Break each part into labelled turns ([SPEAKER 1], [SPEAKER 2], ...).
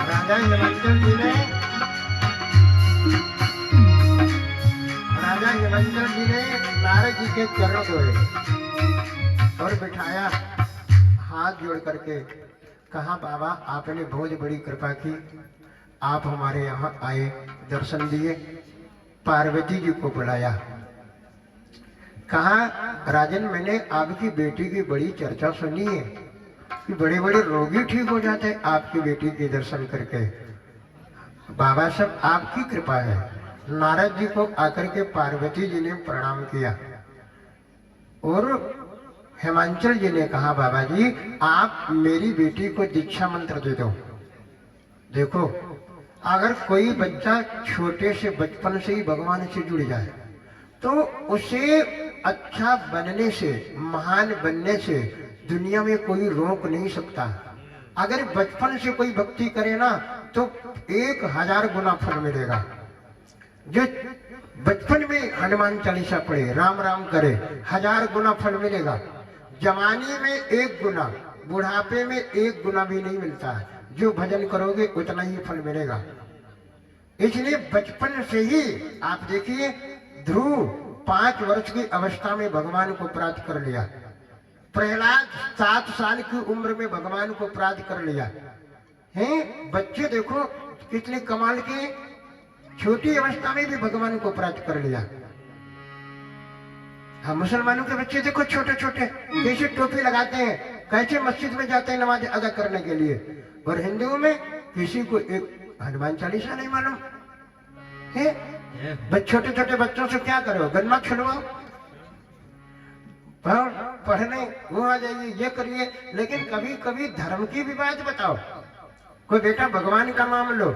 [SPEAKER 1] राजा हिमांचल जी ने राजा हिमांचल जी ने नारद जी के चरण धोए और बिठाया, हाथ जोड़ करके कहा, बाबा आपने बहुत बड़ी कृपा की, आप हमारे यहाँ आए, दर्शन दिए, पार्वती जी को बुलाया। कहा, राजन मैंने आपकी बेटी की बड़ी चर्चा सुनी है कि बड़े बड़े रोगी ठीक हो जाते हैं आपकी बेटी के दर्शन करके। बाबा सब आपकी कृपा है। नारद जी को आकर के पार्वती जी ने प्रणाम किया और हिमांचल जी ने कहा, बाबा जी आप मेरी बेटी को दीक्षा मंत्र दे दो। देखो, अगर कोई बच्चा छोटे से बचपन से ही भगवान से जुड़ जाए तो उसे अच्छा बनने से, महान बनने से दुनिया में कोई रोक नहीं सकता। अगर बचपन से कोई भक्ति करे ना तो 1000 गुना फल मिलेगा। जो बचपन में हनुमान चालीसा पढ़े, राम राम करे, 1000 गुना फल मिलेगा। जवानी में 1 गुना, बुढ़ापे में 1 गुना भी नहीं मिलता। जो भजन करोगे उतना ही फल मिलेगा। इसलिए बचपन से ही आप देखिए, ध्रुव 5 वर्ष की अवस्था में भगवान को प्राप्त कर लिया। प्रहलाद 7 साल की उम्र में भगवान को प्राप्त कर लिया है। बच्चे देखो कितने कमाल के, छोटी अवस्था में भी भगवान को प्राप्त कर लिया। हम मुसलमानों के बच्चे देखो छोटे छोटे कैसे टोपी लगाते हैं, कैसे मस्जिद में जाते हैं नमाज अदा करने के लिए। और हिंदुओं में किसी को एक हनुमान चालीसा नहीं मालूम है। बस छोटे छोटे बच्चों से क्या करो, गन्ना छुड़वाओ, पढ़ने वो आ जाइए, ये करिए। लेकिन कभी कभी धर्म की भी बात बताओ। कोई बेटा भगवान का नाम लो,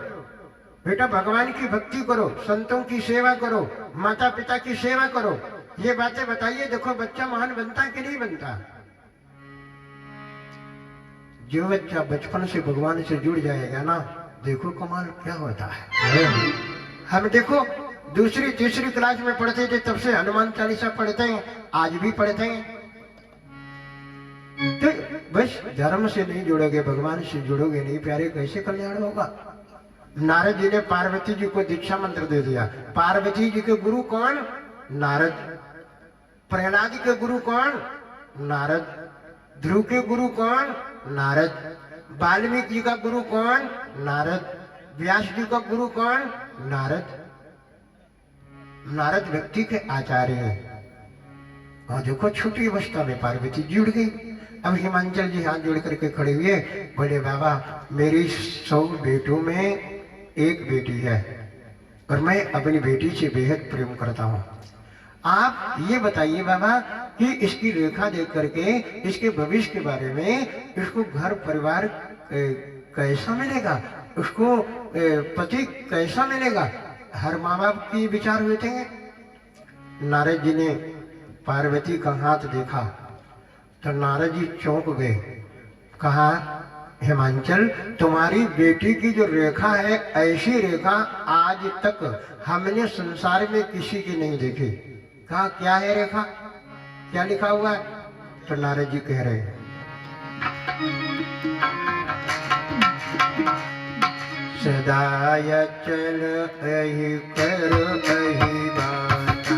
[SPEAKER 1] बेटा भगवान की भक्ति करो, संतों की सेवा करो, माता पिता की सेवा करो, ये बातें बताइए। देखो बच्चा महान बनता कि नहीं बनता। जो बच्चा बचपन से भगवान से जुड़ जाएगा ना, देखो कमाल क्या होता है। हम देखो दूसरी तीसरी क्लास में पढ़ते थे, तब से हनुमान चालीसा पढ़ते हैं, आज भी पढ़ते हैं। तो बस धर्म से नहीं जुड़ोगे, भगवान से जुड़ोगे नहीं प्यारे, कैसे कल्याण होगा। नारद जी ने पार्वती जी को दीक्षा मंत्र दे दिया। पार्वती जी के गुरु कौन? नारद। प्रहलाद के गुरु कौन? नारद। ध्रुव के गुरु कौन? नारद। वाल्मीकि जी का गुरु कौन? नारद। व्यास जी का गुरु कौन? नारद। नारद व्यक्ति के आचार्य हैं। और देखो छोटी अवस्था में पार्वती जुड़ गई। अब हिमांचल जी हाथ जोड़ करके खड़े हुए, बोले बाबा मेरी 100 बेटों में एक बेटी है और मैं अपनी बेटी से बेहद प्रेम करता हूँ। आप ये बताइए बाबा कि इसकी रेखा देख करके इसके भविष्य के बारे में, इसको घर परिवार कैसा मिलेगा, उसको पति कैसा मिलेगा। हर माँ बाप की विचार हुए थे। नारद जी ने पार्वती का हाथ देखा तो नारद जी चौंक गए। कहा, हिमांचल तुम्हारी बेटी की जो रेखा है, ऐसी रेखा आज तक हमने संसार में किसी की नहीं देखी। कहा क्या है रेखा, क्या लिखा हुआ है? तो नारद जी कह रहे हैं, सदाय चल अहि कर अहि बाता,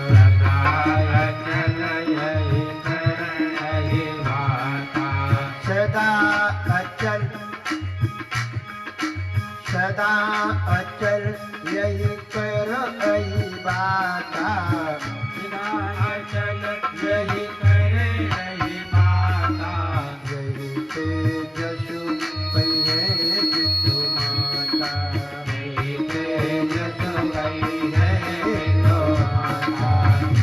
[SPEAKER 1] सदाय चल अहि कर अहि बाता, सदा अचल सदा अचल यही कर अहि बाता, सदा अचल यही कर अहि बाता, यही तेजसु पहिए पितु माता, यही तेजसु पहिए पितु माता,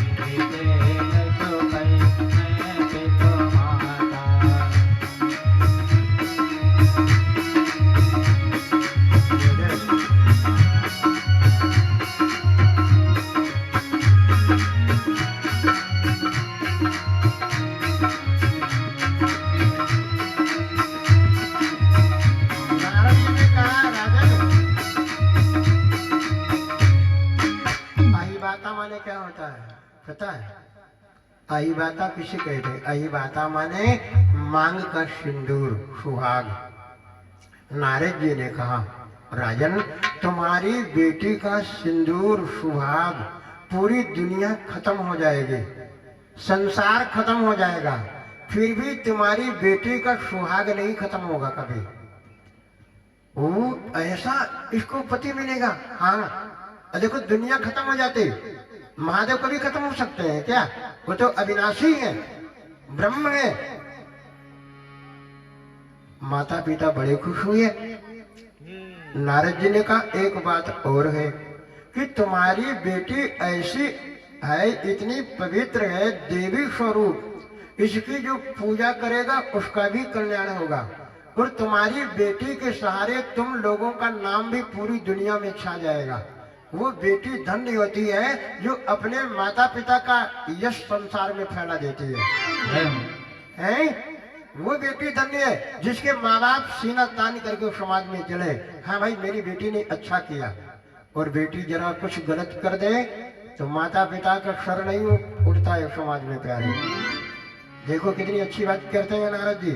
[SPEAKER 1] यही तेजसु पहिए पितु माता। माने क्या होता है पता है? अहिबाता किसे कहते हैं? अहिबाता माने मांग का सिंदूर, सुहाग। नारद जी ने कहा, राजन तुम्हारी बेटी का सिंदूर सुहाग पूरी दुनिया खत्म हो जाएगी, संसार खत्म हो जाएगा, फिर भी तुम्हारी बेटी का सुहाग नहीं खत्म होगा कभी। वो ऐसा इसको पति मिलेगा। हाँ देखो दुनिया खत्म हो जाती, महादेव कभी खत्म हो सकते हैं क्या? वो तो अविनाशी है, ब्रह्म है। माता पिता बड़े खुश हुए। नारद जी ने कहा एक बात और है कि तुम्हारी बेटी ऐसी है, इतनी पवित्र है, देवी स्वरूप, इसकी जो पूजा करेगा उसका भी कल्याण होगा, और तुम्हारी बेटी के सहारे तुम लोगों का नाम भी पूरी दुनिया में छा जाएगा। वो बेटी धन्य होती है जो अपने माता पिता का यश संसार में फैला देती है? वो बेटी धन्य है जिसके माँ बाप सीना तान करके समाज में चले, हाँ भाई मेरी बेटी ने अच्छा किया। और बेटी जरा कुछ गलत कर दे तो माता पिता का सर नहीं उठता है समाज में। प्यारे देखो कितनी अच्छी बात करते हैं नारद जी।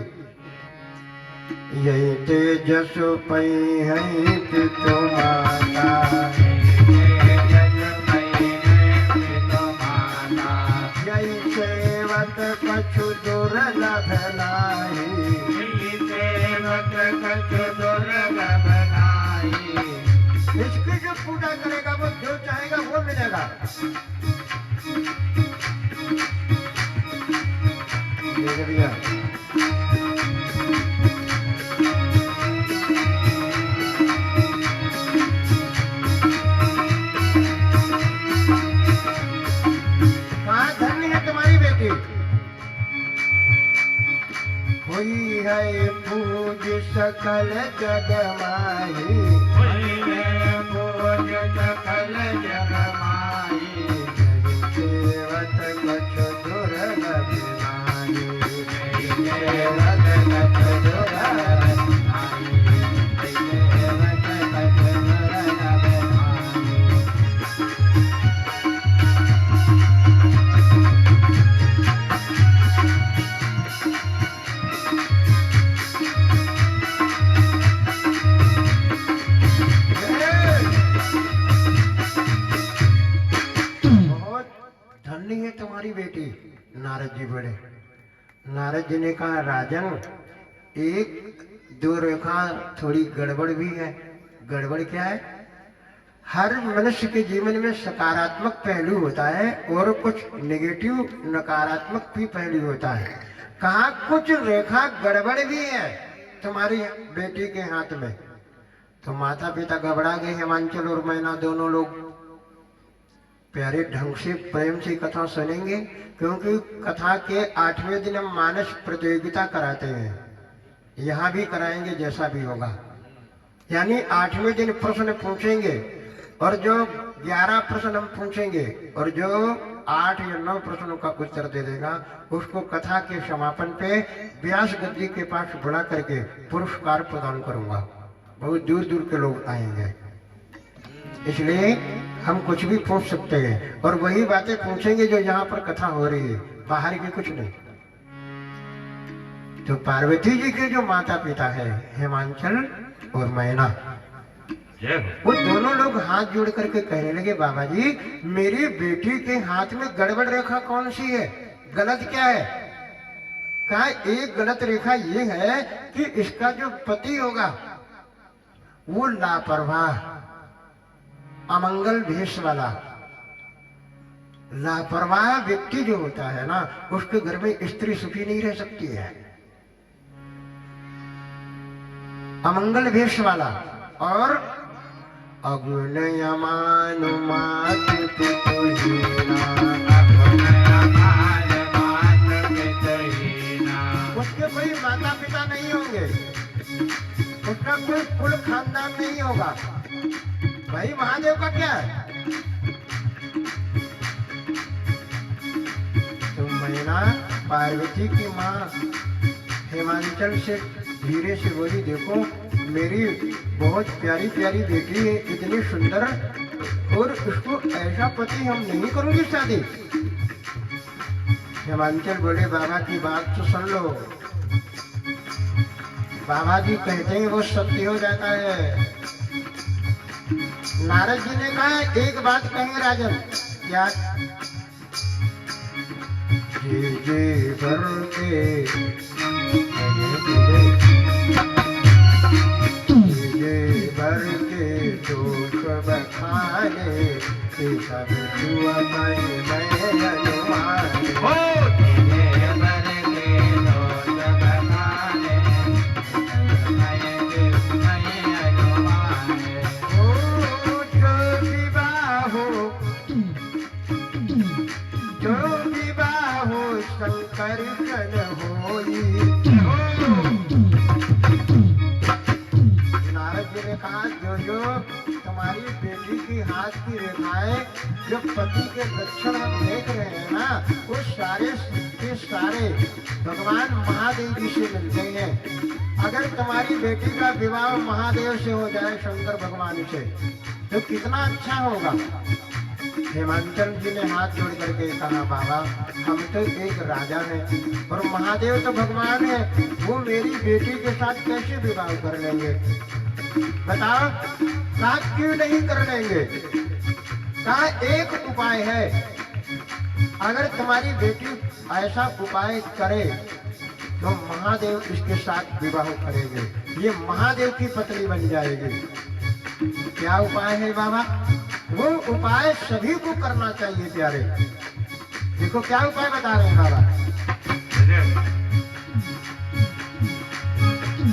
[SPEAKER 1] यही तेजस पई है पितो माता, यही सेवक कछु दुर्लभ लाई, इसकी जो पूजा करेगा वो जो चाहेगा वो मिलेगा। भैया हुई है पूज सकल जग माही, पूज सकल जग माही, सेवत कछु दुर्लभ नाही, सेवत कछु दुर्लभ नाही, सेवत कछु दुर्लभ नाही। धन्य है तुम्हारी बेटी। नारद जी बोले, नारद जी ने कहा राजन एक दो रेखा थोड़ी गड़बड़ भी है। गड़बड़ क्या है? हर मनुष्य के जीवन में सकारात्मक पहलू होता है और कुछ नेगेटिव नकारात्मक भी पहलू होता है। कहा कुछ रेखा गड़बड़ भी है तुम्हारी बेटी के हाथ में। तो माता पिता घबरा गए। हिमांचल और मैना दोनों लोग प्यारे ढंग से प्रेम से कथा सुनेंगे, क्योंकि कथा के 8वें दिन हम मानस प्रतियोगिता कराते हैं, यहाँ भी कराएंगे जैसा भी होगा। यानी 8वें दिन प्रश्न पूछेंगे और जो 11 प्रश्न हम पूछेंगे और जो 8 या 9 प्रश्नों का उत्तर दे देगा उसको कथा के समापन पे व्यास गद्दी के पास बुला करके पुरस्कार प्रदान करूंगा। बहुत दूर दूर के लोग आएंगे, इसलिए हम कुछ भी पूछ सकते हैं और वही बातें पूछेंगे जो यहाँ पर कथा हो रही है, बाहर की कुछ नहीं। तो पार्वती जी के जो माता पिता है हिमांचल और मैना, वो दोनों लोग हाथ जोड़ करके कहने लगे बाबा जी मेरी बेटी के हाथ में गड़बड़ रेखा कौन सी है, गलत क्या है? कहा एक गलत रेखा ये है कि इसका जो पति होगा वो लापरवाह अमंगल भेष वाला। लापरवाह व्यक्ति जो होता है ना उसके घर में स्त्री सुखी नहीं रह सकती है। अमंगल भेष वाला और अगुणयमानुमात उसके कोई माता पिता नहीं होंगे, उसका कोई कुल खानदान नहीं होगा। भाई महादेव का क्या है? तो मैना पार्वती की माँ हिमांचल से धीरे से बोली देखो मेरी बहुत प्यारी प्यारी बेटी है, इतनी सुंदर, और उसको ऐसा पति हम नहीं करूंगी शादी। हिमांचल बोले बाबा की बात तो सुन लो। बाबा जी कहते हैं वो सत्य हो जाता है। नारद जी ने कहा एक बात कहेंगे राजन, क्या? जी जी भर के जी भर के दोष बखाने, सब जुआ मैं अनुमान। शंकर कन होई। नारद जी ने कहा जो तुम्हारी बेटी की हाथ की रेखाएं, जो पति के लक्षण हम देख रहे हैं ना, वो सारे के सारे भगवान महादेव जी से मिलते हैं। अगर तुम्हारी बेटी का विवाह महादेव से हो जाए, शंकर भगवान से, तो कितना अच्छा होगा। हेमांचल जी ने हाथ जोड़ करके कहा बाबा हम तो एक राजा हैं और महादेव तो भगवान है, वो मेरी बेटी के साथ कैसे विवाह कर लेंगे? बताओ, कहा क्यों नहीं कर लेंगे? कहा एक उपाय है, अगर तुम्हारी बेटी ऐसा उपाय करे तो महादेव इसके साथ विवाह करेंगे, ये महादेव की पत्नी बन जाएगी। क्या उपाय है बाबा? वो उपाय सभी को करना चाहिए प्यारे। देखो क्या उपाय बता रहे हैं बाबा।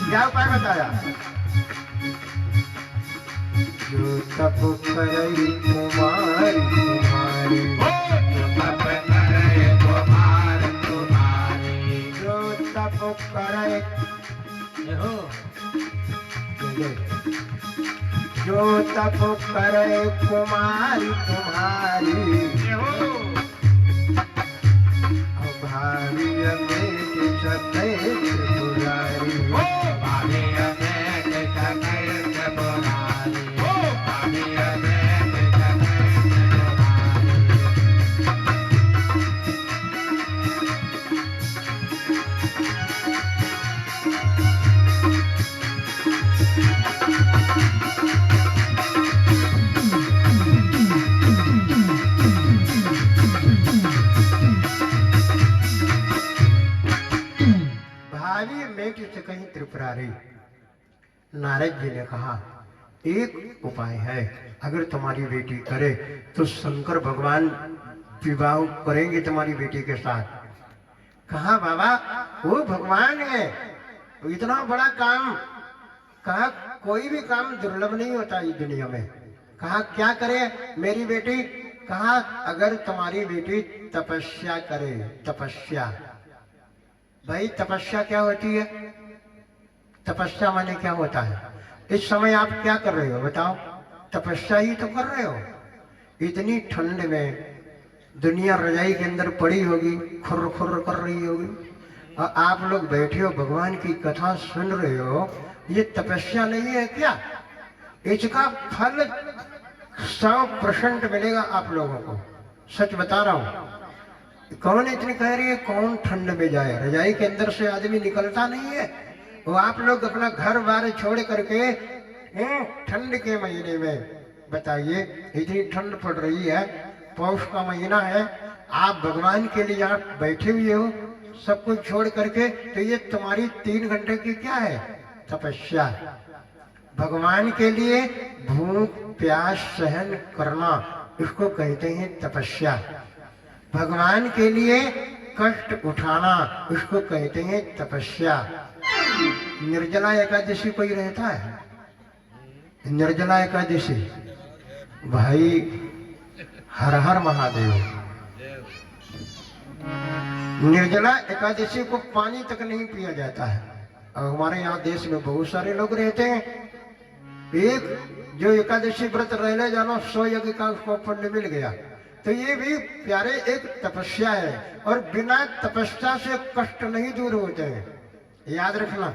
[SPEAKER 1] क्या उपाय बताया? जो तप करे कुमार तुम्हारी, जो तप करे, जो तप करे कुमारी तुम्हारी, भावी में सदैव पुरारी। कहीं त्रिपुरारी। नारद जी ने कहा एक उपाय है, अगर तुम्हारी बेटी करे तो शंकर भगवान विवाह करेंगे तुम्हारी बेटी के साथ। कहा बाबा वो भगवान है, इतना बड़ा काम, कहा कोई भी काम दुर्लभ नहीं होता इस दुनिया में। कहा क्या करे मेरी बेटी? कहा अगर तुम्हारी बेटी तपस्या करे। तपस्या, भाई तपस्या क्या होती है? तपस्या माने क्या होता है? इस समय आप क्या कर रहे हो बताओ? तपस्या ही तो कर रहे हो। इतनी ठंड में दुनिया रजाई के अंदर पड़ी होगी, खुर्र खुर्र कर रही होगी, और आप लोग बैठे हो भगवान की कथा सुन रहे हो। ये तपस्या नहीं है क्या? इसका फल 100% मिलेगा आप लोगों को, सच बता रहा हूं। कौन इतनी कह रही है कौन ठंड में जाए? रजाई के अंदर से आदमी निकलता नहीं है। वो आप लोग अपना घर बार छोड़ करके ठंड के महीने में, बताइए इतनी ठंड पड़ रही है, पौष का महीना है, आप भगवान के लिए आप बैठे हुए हो सब कुछ छोड़ करके, तो ये तुम्हारी 3 घंटे की क्या है? तपस्या। भगवान के लिए भूख प्यास सहन करना, इसको कहते हैं तपस्या। भगवान के लिए कष्ट उठाना, उसको कहते हैं तपस्या। निर्जला एकादशी कोई रहता है? निर्जला एकादशी, भाई हर हर महादेव। निर्जला एकादशी को पानी तक नहीं पिया जाता है। और हमारे यहाँ देश में बहुत सारे लोग रहते हैं, एक जो एकादशी व्रत रहने जानो 100 यज्ञ का उसको पुण्य मिल गया। तो ये भी प्यारे एक तपस्या है, और बिना तपस्या से कष्ट नहीं दूर होते हैं, याद रखना।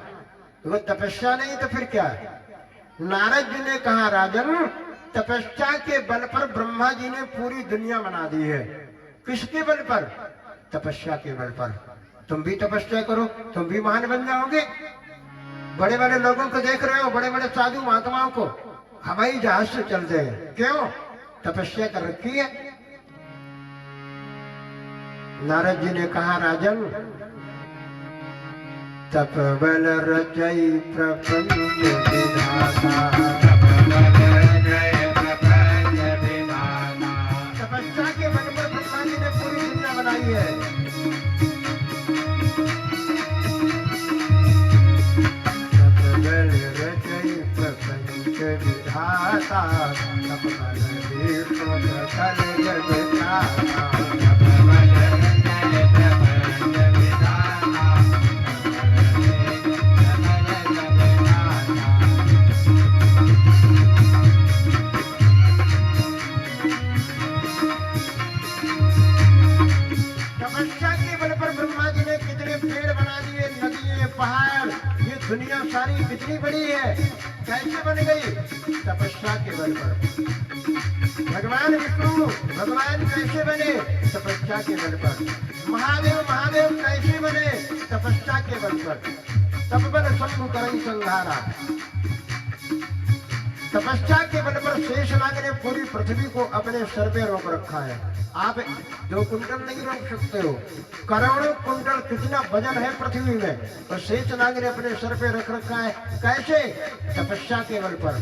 [SPEAKER 1] वो तपस्या नहीं तो फिर क्या? नारद जी ने कहा राजन तपस्या के बल पर ब्रह्मा जी ने पूरी दुनिया बना दी है। किसके बल पर? तपस्या के बल पर। तुम भी तपस्या करो, तुम भी महान बन जाओगे। बड़े बड़े लोगों को देख रहे हो, बड़े बड़े साधु महात्माओं को हवाई जहाज से चलते हैं, क्यों? तपस्या कर रखी है। नारद जी ने कहा, राजन तप बल रचई प्रपंच विधाता, तपस्या के बल पर ब्रह्मा जी ने पूरी दुनिया बनाई है। तप बल रचई प्रपंच विधाता, तप बल देखो सकल जग त्राता। दुनिया सारी कितनी बड़ी है, कैसे बन गई? तपस्या के बल पर। भगवान विष्णु भगवान कैसे बने? तपस्या के बल पर। महादेव महादेव कैसे बने? तपस्या के बल पर। तप बल शंभु करई संहारा। तपस्या के बल पर शेषनाग ने पूरी पृथ्वी को अपने सर पे रोक रखा है। आप 2 कुंटल नहीं रोक सकते हो, करोड़ों कुंटल कितना वजन है पृथ्वी में, और शेषनाग ने अपने सर पे रख रखा है। कैसे? तपस्या के बल पर।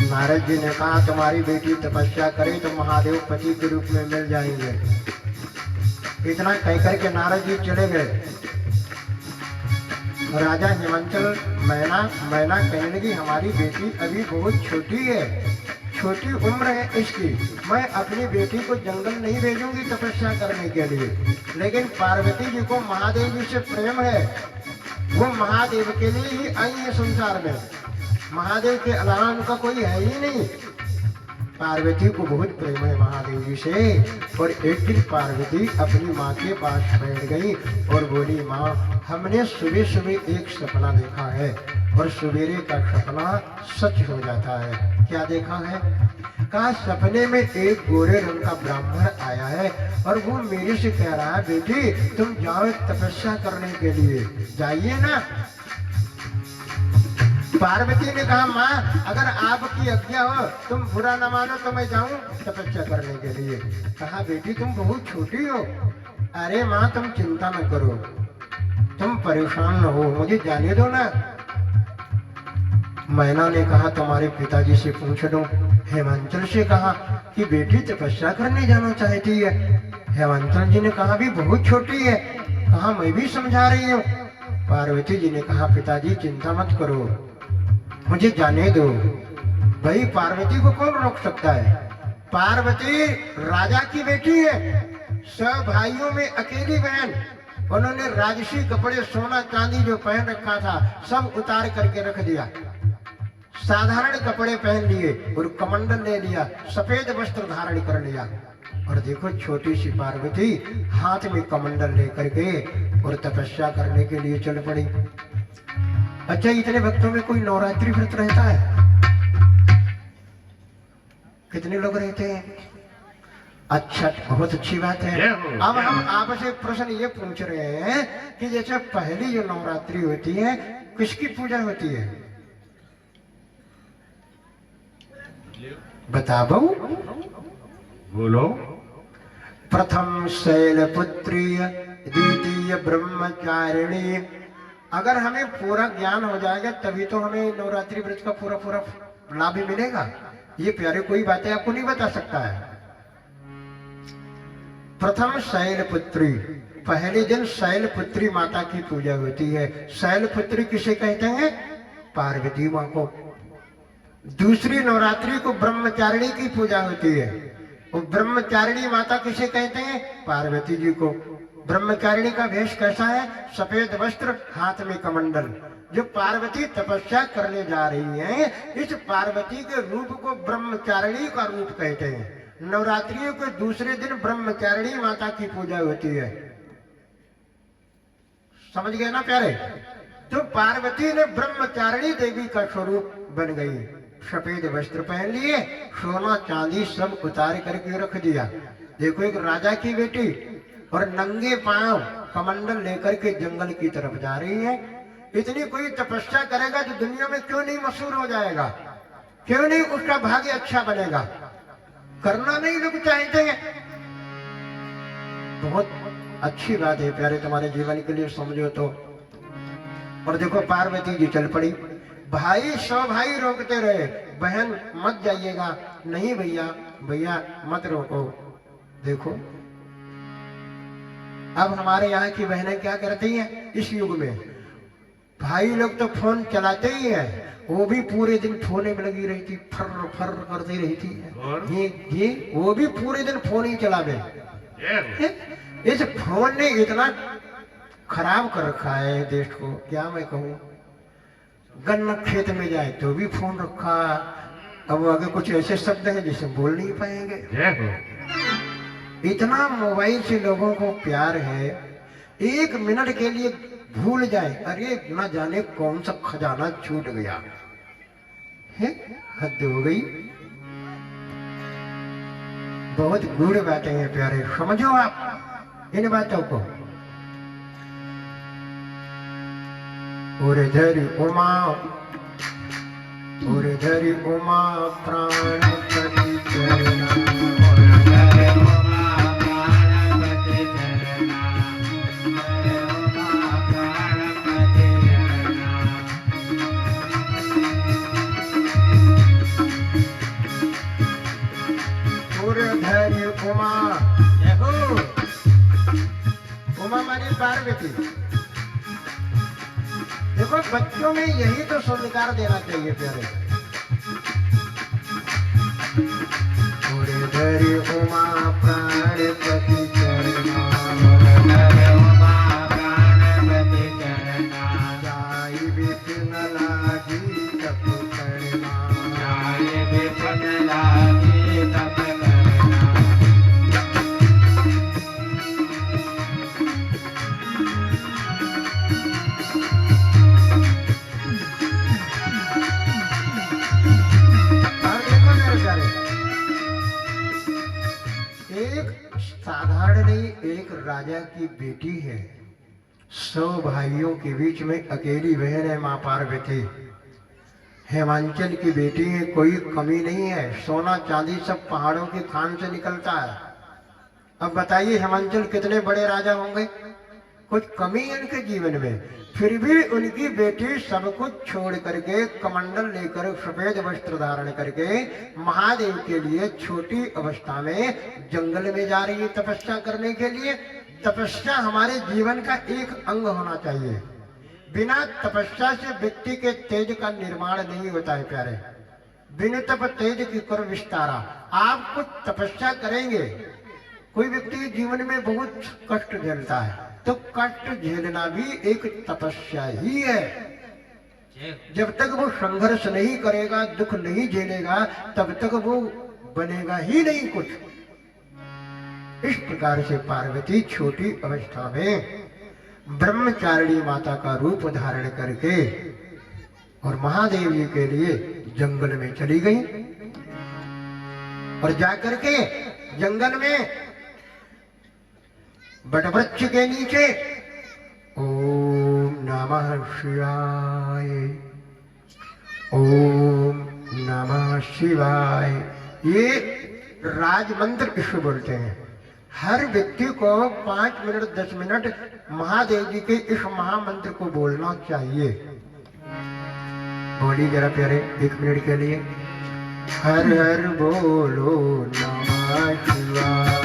[SPEAKER 1] नारद जी ने कहा, तुम्हारी बेटी तपस्या करे तो महादेव पति के रूप में मिल जाएंगे। इतना कहकर के नारद जी चले गए। राजा हिमांचल मैना कहने लगी, हमारी बेटी अभी बहुत छोटी है, छोटी उम्र है इसकी, मैं अपनी बेटी को जंगल नहीं भेजूंगी तपस्या करने के लिए। लेकिन पार्वती जी को महादेव जी से प्रेम है, वो महादेव के लिए ही आई है संसार में, महादेव के अलावा उनका कोई है ही नहीं। पार्वती को बहुत प्रेम है महादेव जी से। और एक दिन पार्वती अपनी माँ के पास बैठ गई और बोली, माँ हमने सुबह सुबह एक सपना देखा है, और सवेरे का सपना सच हो जाता है। क्या देखा है? कहा, सपने में एक गोरे रंग का ब्राह्मण आया है और वो मेरे से कह रहा है, बेटी तुम जाओ तपस्या करने के लिए, जाइए ना। पार्वती ने कहा, माँ अगर आपकी आज्ञा हो, तुम बुरा न मानो तो मैं जाऊं तपस्या करने के लिए। कहा, बेटी तुम बहुत छोटी हो। अरे माँ तुम चिंता न करो, तुम परेशान न हो, मुझे जाने दो ना। मैना ने कहा, तुम्हारे पिताजी से पूछ लो। हिमांचल से कहा कि बेटी तपस्या करने जाना चाहती है। हिमांचल जी ने कहा, भी बहुत छोटी है। कहा, मैं भी समझा रही हूँ। पार्वती जी ने कहा, पिताजी चिंता मत करो, मुझे जाने दो। भाई पार्वती को कौन रोक सकता है? पार्वती राजा की बेटी है, सब भाइयों में अकेली बहन। उन्होंने राजसी कपड़े, सोना चांदी जो पहन रखा था सब उतार करके रख दिया, साधारण कपड़े पहन लिए और कमंडल ले लिया, सफेद वस्त्र धारण कर लिया। और देखो छोटी सी पार्वती हाथ में कमंडल लेकर के और तपस्या करने के लिए चल पड़ी। अच्छा, इतने भक्तों में कोई नवरात्रि व्रत रहता है? कितने लोग रहते हैं? अच्छा, बहुत अच्छी बात है। अब हम आपसे प्रश्न ये पूछ रहे हैं कि जैसे पहली जो नवरात्रि होती है किसकी पूजा होती है? बताओ,
[SPEAKER 2] बोलो।
[SPEAKER 1] प्रथम शैलपुत्री, द्वितीय ब्रह्मचारिणी। अगर हमें पूरा ज्ञान हो जाएगा तभी तो हमें नवरात्रि व्रत का पूरा पूरा लाभ भी मिलेगा। ये प्यारे कोई बातें आपको नहीं बता सकता है। प्रथम शैलपुत्री, पहले दिन शैलपुत्री माता की पूजा होती है। शैलपुत्री किसे कहते हैं? पार्वती माँ को। दूसरी नवरात्रि को ब्रह्मचारिणी की पूजा होती है। और ब्रह्मचारिणी माता किसे कहते हैं? पार्वती जी को। ब्रह्मचारिणी का वेश कैसा है? सफेद वस्त्र, हाथ में कमंडल। जो पार्वती तपस्या करने जा रही हैं, इस पार्वती के रूप को ब्रह्मचारिणी का रूप कहते हैं। नवरात्रियों के दूसरे दिन ब्रह्मचारिणी माता की पूजा होती है। समझ गए ना प्यारे? तो पार्वती ने ब्रह्मचारिणी देवी का स्वरूप बन गई। सफेद वस्त्र पहन लिए, सोना चांदी सब उतार करके रख दिया। देखो, एक राजा की बेटी और नंगे पांव कमंडल लेकर के जंगल की तरफ जा रही है। इतनी कोई तपस्या करेगा तो दुनिया में क्यों नहीं मशहूर हो जाएगा, क्यों नहीं उसका भाग्य अच्छा बनेगा। करना नहीं लोग चाहते हैं। बहुत अच्छी बात है प्यारे, तुम्हारे जीवन के लिए समझो तो। और देखो पार्वती जी चल पड़ी। भाई 100 भाई रोकते रहे, बहन मत जाइएगा। नहीं भैया, भैया मत रोको। देखो अब हमारे यहाँ की बहनें क्या करती हैं इस युग में, भाई लोग तो फोन चलाते ही हैं, वो भी पूरे दिन फोन में लगी रहती, फर फर करती रहती है। ये वो भी पूरे दिन फोन ही चलावे। इस फोन ने इतना खराब कर रखा है देश को, क्या मैं कहूँ। गन्ना खेत में जाए तो भी फोन रखा। अब आगे कुछ ऐसे शब्द हैं जिसे बोल नहीं पाएंगे। इतना मोबाइल से लोगों को प्यार है, 1 मिनट के लिए भूल जाए, अरे न जाने कौन सा खजाना छूट गया है। हद हो गई। बहुत गूढ़ बातें हैं प्यारे, समझो आप इन बातों को। उर्धर उमा, उर्धर उमा प्राण पति चरना। उमा, देखो उमा मानी पार्वती। देखो बच्चों में यही तो संस्कार देना चाहिए प्यारे। उर्धर उमा प्राण पति चरना, उमा प्राण पति चरना। जाय विपिन लागी तप करना, जाय विपिन लागी तप करना। साधारण नहीं, एक राजा की बेटी है, 100 भाइयों के बीच में अकेली बहन है माँ पार्वती। हेमांचल की बेटी है, कोई कमी नहीं है, सोना चांदी सब पहाड़ों की खान से निकलता है। अब बताइए हेमांचल कितने बड़े राजा होंगे, कुछ कमी है उनके जीवन में। फिर भी उनकी बेटी सब कुछ छोड़ करके, कमंडल लेकर, सफेद वस्त्र धारण करके महादेव के लिए छोटी अवस्था में जंगल में जा रही है तपस्या करने के लिए। तपस्या हमारे जीवन का एक अंग होना चाहिए। बिना तपस्या से व्यक्ति के तेज का निर्माण नहीं होता है प्यारे। बिन तप तेज की कर विस्तारा। आप कुछ तपस्या करेंगे, कोई व्यक्ति जीवन में बहुत कष्ट झेलता है, तो कष्ट झेलना भी एक तपस्या ही है। जब तक वो संघर्ष नहीं करेगा, दुख नहीं झेलेगा, तब तक वो बनेगा ही नहीं कुछ। इस प्रकार से पार्वती छोटी अवस्था में ब्रह्मचारिणी माता का रूप धारण करके और महादेव जी के लिए जंगल में चली गई। और जाकर के जंगल में बटवृक्ष के नीचे ओम नमः शिवाय, ओम नमः शिवाय, ये राज मंत्र इसको बोलते हैं। हर व्यक्ति को 5 मिनट 10 मिनट महादेव जी के इस महामंत्र को बोलना चाहिए। बोलिए जरा प्यारे 1 मिनट के लिए। हर हर बोलो नमः शिवाय,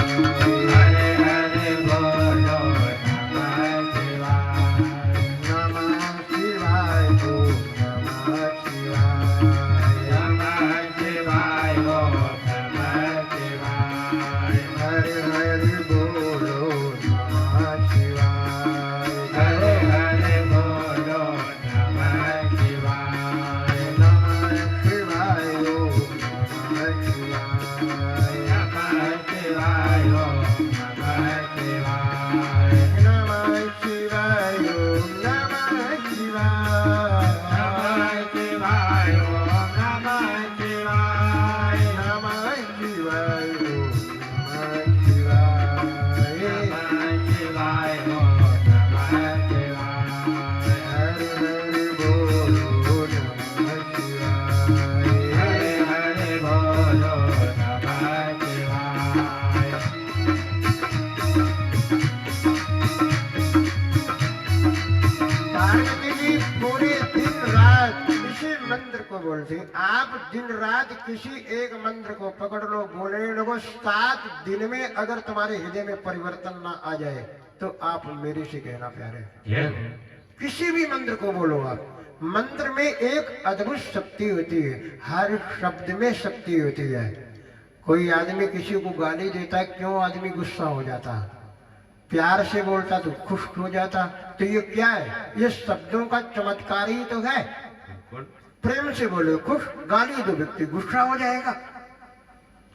[SPEAKER 1] पार्वती जी पूरे दिन रात इसी मंत्र को बोलते हैं। आप दिन रात किसी एक मंत्र को पकड़ लो, बोलने लगो, 7 दिन में अगर तुम्हारे हृदय में परिवर्तन ना आ जाए तो आप मेरे से कहना प्यारे। किसी भी मंत्र को बोलो आप। मंत्र में एक अद्भुत शक्ति होती है, हर शब्द में शक्ति होती है। कोई आदमी किसी को गाली देता है, क्यों आदमी गुस्सा हो जाता? प्यार से बोलता तो खुश हो जाता। तो ये क्या है? ये शब्दों का चमत्कार ही तो है। प्रेम से बोलो खुश, गाली दो व्यक्ति गुस्सा हो जाएगा।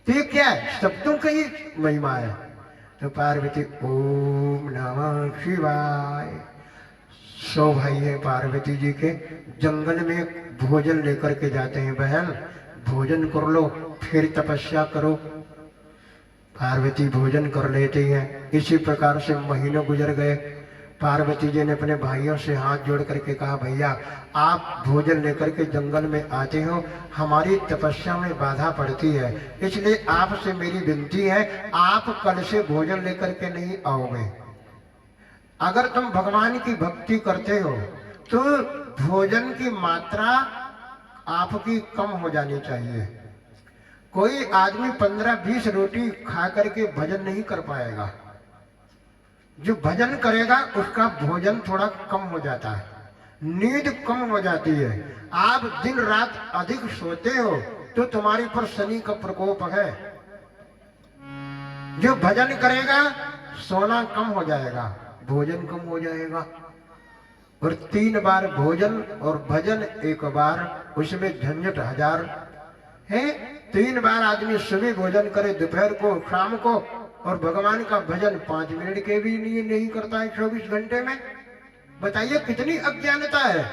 [SPEAKER 1] तो ये क्या है? शब्दों का ही महिमा है। तो पार्वती ओम नमः शिवाय। 100 भाई है पार्वती जी के, जंगल में भोजन लेकर के जाते हैं। बहन भोजन कर लो, फिर तपस्या करो। पार्वती भोजन कर लेती हैं। इसी प्रकार से महीनों गुजर गए। पार्वती जी ने अपने भाइयों से हाथ जोड़ करके कहा, भैया आप भोजन लेकर के जंगल में आते हो, हमारी तपस्या में बाधा पड़ती है, इसलिए आपसे मेरी विनती है, आप कल से भोजन लेकर के नहीं आओगे। अगर तुम भगवान की भक्ति करते हो तो भोजन की मात्रा आपकी कम हो जानी चाहिए। कोई आदमी 15-20 रोटी खा करके भजन नहीं कर पाएगा। जो भजन करेगा उसका भोजन थोड़ा कम हो जाता है, नींद कम हो जाती है। आप दिन रात अधिक सोते हो तो तुम्हारे पर शनि का प्रकोप है। जो भजन करेगा सोना कम हो जाएगा, भोजन कम हो जाएगा। और 3 बार भोजन और भजन 1 बार, उसमें झंझट 1000 है। 3 बार आदमी सुबह भोजन करे, दोपहर को, शाम को, और भगवान का भजन 5 मिनट के भी लिए नहीं करता है 24 घंटे में। बताइए कितनी अज्ञानता है।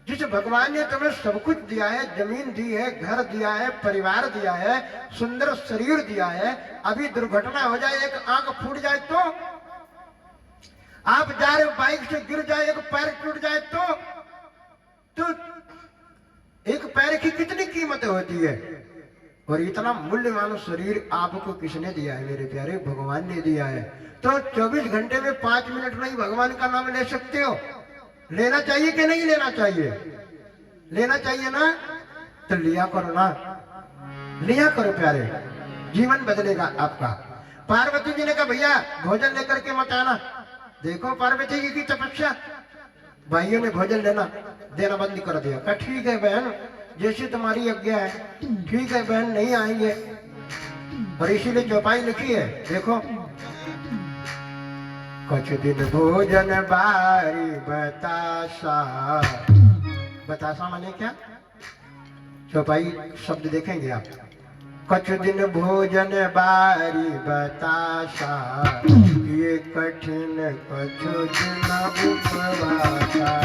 [SPEAKER 1] जिस भगवान ने तुम्हें सब कुछ दिया है, जमीन दी है, घर दिया है, परिवार दिया है, सुंदर शरीर दिया है, अभी दुर्घटना हो जाए, एक आंख फूट जाए तो, आप जा रहे हो बाइक से गिर जाए, एक पैर टूट जाए तो एक पैर की कितनी कीमत होती है। और इतना मूल्यवान शरीर आपको किसने दिया है मेरे प्यारे? भगवान ने दिया है। तो 24 घंटे में 5 मिनट नहीं भगवान का नाम ले सकते हो। लेना चाहिए कि नहीं लेना चाहिए? लेना चाहिए ना? तो लिया करो ना, लिया करो प्यारे, जीवन बदलेगा आपका। पार्वती जी ने कहा भैया भोजन लेकर के मत आना। देखो पार्वती जी की तपस्या। भाइयों ने भोजन देना बंद कर दिया। कहा ठीक है बहन, जैसे तुम्हारी आज्ञा है, ठीक है बहन, नहीं आएंगे। और इसीलिए चौपाई लिखी है, देखो, कुछ दिन भोजन बारी बतासा। बतासा माने क्या? चौपाई शब्द देखेंगे आप। कुछ दिन भोजन बारी बतासा, ये कठिन कुछ दिन उपवासा।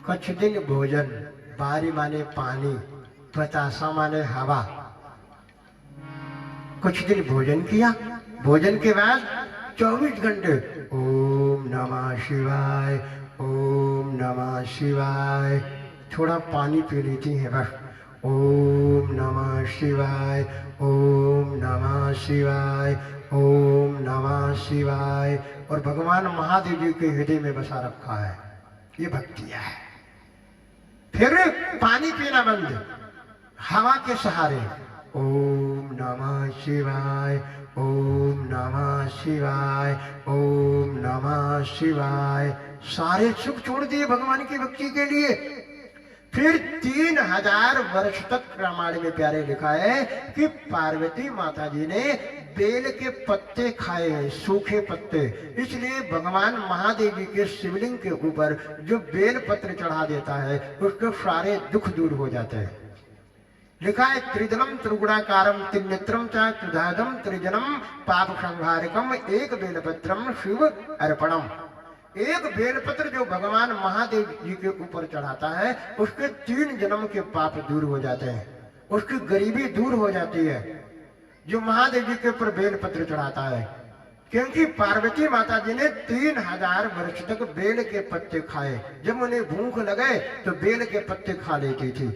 [SPEAKER 1] कुछ दिन भोजन, बारी माने पानी, बतासा माने हवा। कुछ दिन भोजन किया, भोजन के बाद 24 घंटे ओम नमः शिवाय, ओम नमः शिवाय। थोड़ा पानी पी लेती है बस। ओम नमः शिवाय, ओम नमः शिवाय, ओम नमः शिवाय। और भगवान महादेव जी के हृदय में बसा रखा है। ये भक्ति है। फिर पानी पीना बंद, हवा के सहारे ओम नमः शिवाय, ओम नमः शिवाय, ओम नमः शिवाय। सारे सुख छोड़ दिए भगवान की भक्ति के लिए। फिर 3000 वर्ष तक रामायण में प्यारे लिखा है कि पार्वती माता जी ने बेल के पत्ते खाए हैं, सूखे पत्ते। इसलिए भगवान महादेव जी के शिवलिंग के ऊपर जो बेल पत्र चढ़ा देता है उसके सारे दुख दूर हो जाते हैं। लिखा है त्रिदलम त्रिगुणाकारम त्रिनेत्रम च त्रिधादम त्रिजनम पाप संहारकम एक बेलपत्रम शिव अर्पणम। एक बेलपत्र जो भगवान महादेव जी के ऊपर चढ़ाता है उसके 3 जन्म के पाप दूर हो जाते हैं। उसकी गरीबी दूर हो जाती है जो महादेव जी के ऊपर बेलपत्र चढ़ाता है। क्योंकि पार्वती माता जी ने 3000 वर्ष तक बेल के पत्ते खाए। जब उन्हें भूख लगे तो बेल के पत्ते खा लेती थी।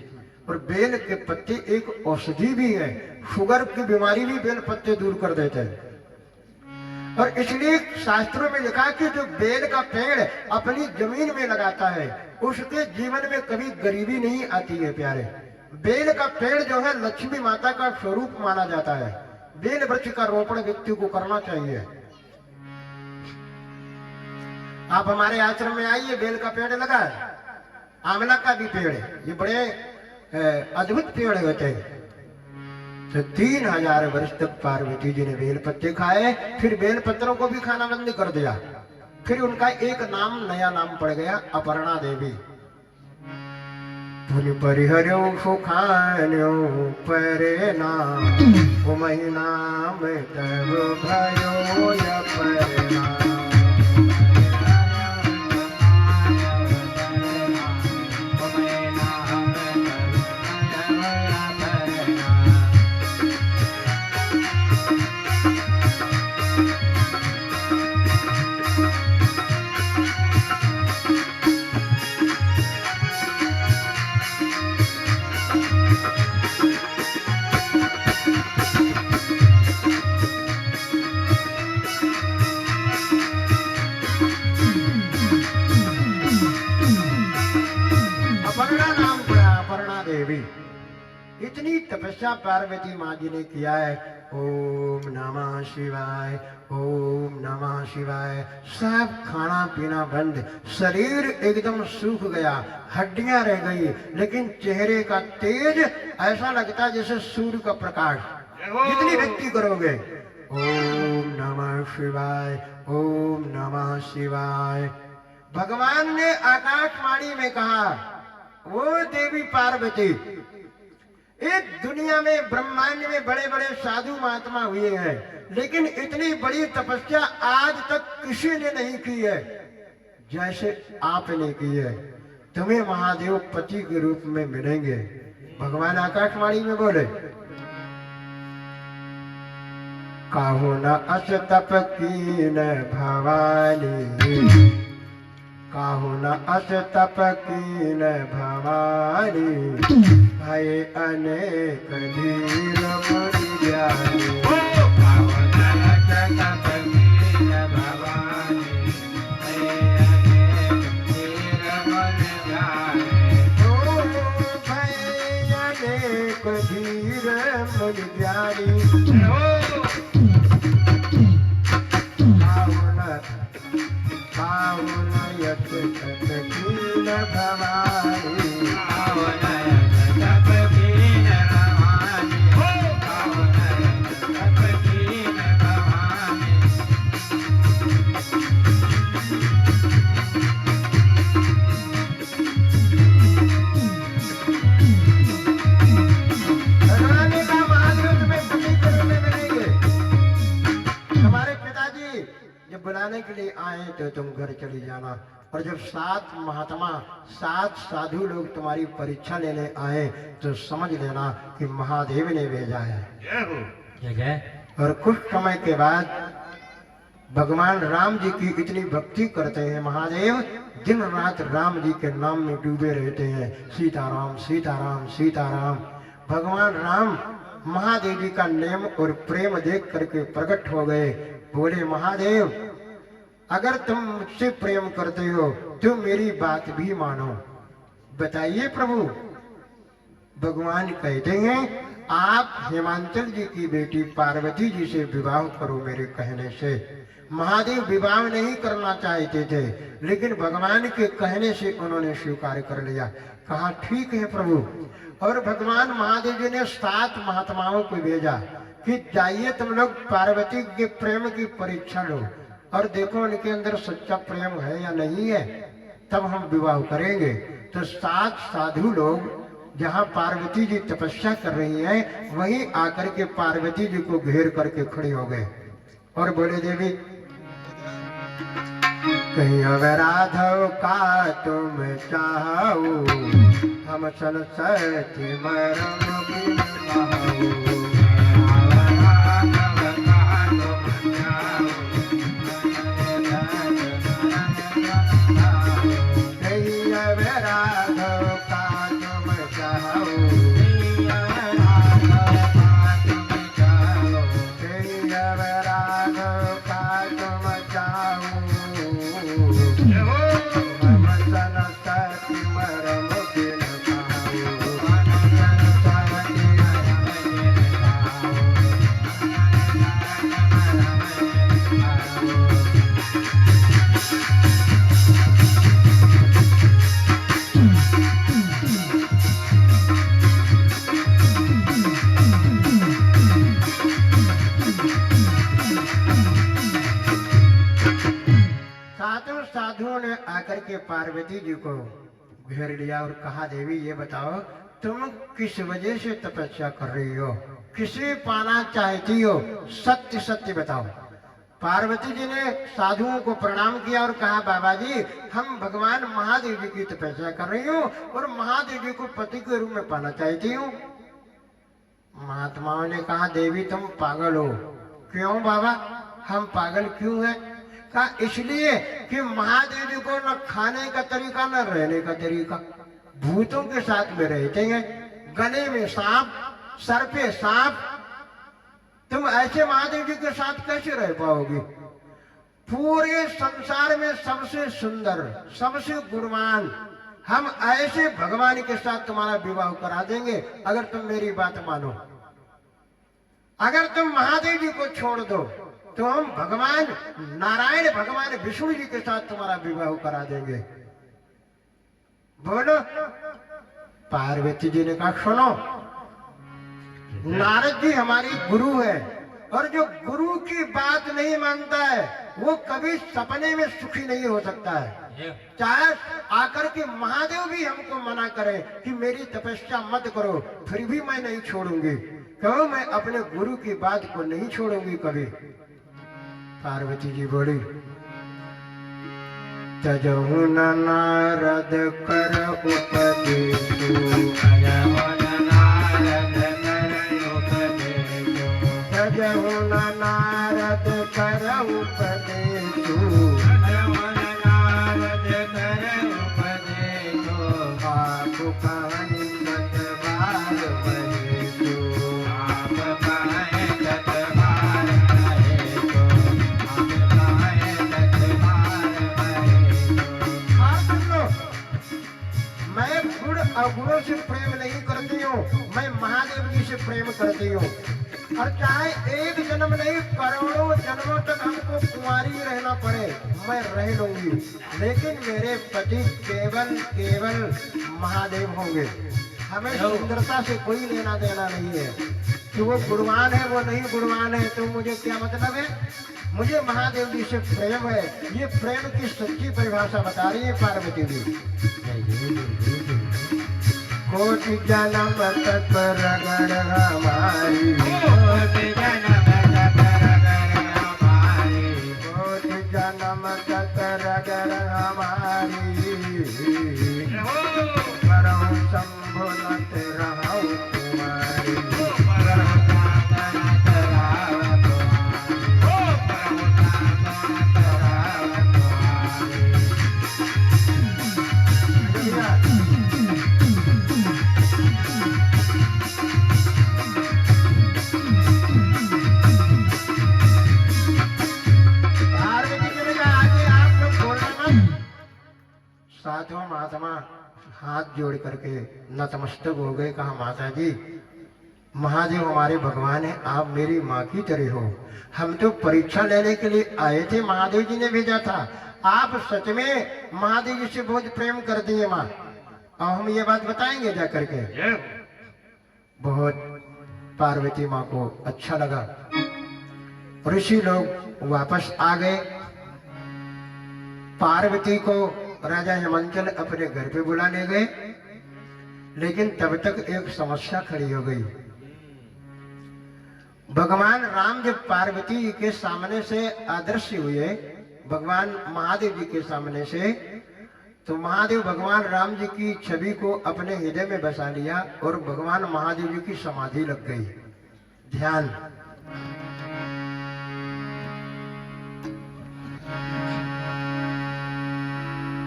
[SPEAKER 1] और बेल के पत्ते एक औषधि भी है, शुगर की बीमारी भी बेल पत्ते दूर कर देते हैं। और इसलिए शास्त्रों में लिखा कि जो बेल का पेड़ अपनी जमीन में लगाता है उसके जीवन में कभी गरीबी नहीं आती है। प्यारे, बेल का पेड़ जो है लक्ष्मी माता का स्वरूप माना जाता है। बेल वृक्ष का रोपण व्यक्ति को करना चाहिए। आप हमारे आश्रम में आइए, बेल का पेड़ लगा है, आंवला का भी पेड़ है, ये बड़े अद्भुत पेड़ होते हैं। तो 3000 वर्ष तक पार्वती जी ने बेल पत्ते खाए, फिर बेल पत्रों को भी खाना बंद कर दिया। फिर उनका एक नाम, नया नाम पड़ गया, अपर्णा देवी। पुन परिहर्यो सुखान्यो परे नाम, ओ महीना में तब भयो अपरना। इतनी तपस्या पार्वती माँ जी ने किया है। ओम नमः शिवाय, ओम नमः शिवाय। सब खाना पीना बंद, शरीर एकदम सूख गया, हड्डियां रह गई, लेकिन चेहरे का तेज ऐसा लगता जैसे सूर्य का प्रकाश। जितनी भक्ति करोगे, ओम नमः शिवाय, ओम नमः शिवाय। भगवान ने आकाशवाणी में कहा, वो देवी पार्वती, एक दुनिया में ब्रह्मांड में बड़े बड़े साधु महात्मा हुए हैं, लेकिन इतनी बड़ी तपस्या आज तक किसी ने नहीं की है जैसे आपने की है। तुम्हें महादेव पति के रूप में मिलेंगे। भगवान आकाशवाणी में बोले, काहू न अस तप कीन भवानी, काहू न अस तप कीन भवानी, भय अनेक धीर मुनि ज्ञानी। काहू न अस तप कीन भवानी, भय अनेक धीर मुनि ज्ञानी। ओ भय अनेक धीर मुनि ज्ञानी। काहू न यत तप कीन भवानी, काहू न यत तप कीन भवानी, काहू न यत तप कीन भवानी। भगवान का महादेव तुम्हें पति के रूप में मिलेंगे। तुम्हारे पिताजी जब बुलाने के लिए आए तो तुम घर चली जाना। और जब 7 महात्मा, 7 साधु लोग तुम्हारी परीक्षा लेने आए तो समझ लेना कि महादेव ने भेजा है।
[SPEAKER 2] जय जय।
[SPEAKER 1] और कुछ समय के बाद भगवान राम जी की इतनी भक्ति करते हैं महादेव, दिन रात राम जी के नाम में डूबे रहते हैं। सीताराम सीताराम सीताराम। भगवान राम महादेव जी का नेम और प्रेम देख करके प्रकट हो गए। बोले, महादेव अगर तुम मुझसे प्रेम करते हो तो मेरी बात भी मानो। बताइए प्रभु। भगवान कहते हैं, आप हिमांचल जी की बेटी पार्वती जी से विवाह करो मेरे कहने से। महादेव विवाह नहीं करना चाहते थे, लेकिन भगवान के कहने से उन्होंने स्वीकार कर लिया। कहा, ठीक है प्रभु। और भगवान महादेव जी ने 7 महात्माओं को भेजा कि जाइए तुम लोग पार्वती के प्रेम की परीक्षा लो और देखो उनके अंदर सच्चा प्रेम है या नहीं है, तब हम विवाह करेंगे। तो 7 साधु लोग जहाँ पार्वती जी तपस्या कर रही हैं, वहीं आकर के पार्वती जी को घेर करके खड़े हो गए और बोले, देवी कहीं अगर राधव का तुम चाहो, हम सन सच मरम बिना ने आकर के पार्वती जी को घेर लिया और कहा, देवी ये बताओ तुम किस वजह से तपस्या कर रही हो, किसे पाना चाहती हो, सत्य सत्य बताओ। पार्वती जी ने साधुओं को प्रणाम किया और कहा, बाबा जी हम भगवान महादेव जी की तपस्या कर रही हूँ और महादेव जी को पति के रूप में पाना चाहती हूँ। महात्माओं ने कहा, देवी तुम पागल हो। क्यों बाबा, हम पागल क्यों हैं? कहा, इसलिए कि महादेव जी को न खाने का तरीका न रहने का तरीका, भूतों के साथ में रहते हैं, गले में सांप, सर पे सांप। तुम ऐसे महादेव जी के साथ कैसे रह पाओगी? पूरे संसार में सबसे सुंदर, सबसे गुणवान हम ऐसे भगवान के साथ तुम्हारा विवाह करा देंगे अगर तुम मेरी बात मानो। अगर तुम महादेव जी को छोड़ दो तो हम भगवान नारायण, भगवान विष्णु जी के साथ तुम्हारा विवाह करा देंगे। बोलो। पार्वती जी ने कहा, सुनो, नारद जी हमारी गुरु है और जो गुरु की बात नहीं मानता है वो कभी सपने में सुखी नहीं हो सकता है। चाहे आकर के महादेव भी हमको मना करें कि मेरी तपस्या मत करो, फिर भी मैं नहीं छोड़ूंगी। क्यों? मैं अपने गुरु की बात को नहीं छोड़ूंगी कभी। पार्वती जी बोली, तजहु न नारद कर उपदेशु, तजहु न नारद कर उपदेशु, आप कहानी सतबार बहेशु, अवगुणों से प्रेम नहीं करती हूँ, मैं महादेव जी से प्रेम करती हूँ। और चाहे एक जन्म नहीं करोड़ों जन्मों तक हमको कुंवारी रहना पड़े, मैं रह लूंगी, लेकिन मेरे पति केवल केवल महादेव होंगे। हमें सुंदरता से कोई लेना देना नहीं है कि वो गुणवान है वो नहीं गुणवान है, तो मुझे क्या मतलब है? मुझे महादेव जी से प्रेम है। ये प्रेम की सच्ची परिभाषा बता रही है पार्वती जी। कोटि जन्म तक रगड़ हमारी, कोटि जन्म तक रगड़ हमारी, कोटि जन्म तक रगड़ हमारी, करहु शंभु नत रहु कुमारी, साधु महात्मा हाथ जोड़ करके नतमस्तक हो गए। कहा, माता जी महादेव हमारे भगवान है, आप मेरी माँ की तरह हो। हम तो परीक्षा लेने के लिए आए थे, महादेव जी ने भेजा था। आप सच में महादेव जी से बहुत प्रेम करती है माँ, और हम ये बात बताएंगे जा करके। बहुत पार्वती माँ को अच्छा लगा। ऋषि लोग वापस आ गए। पार्वती को राजा हिमांचल अपने घर पे बुलाने गए, लेकिन तब तक एक समस्या खड़ी हो गई। भगवान राम जब पार्वती जी के सामने से अदृश्य हुए, भगवान महादेव जी के सामने से, तो महादेव भगवान राम जी की छवि को अपने हृदय में बसा लिया और भगवान महादेव जी की समाधि लग गई। ध्यान।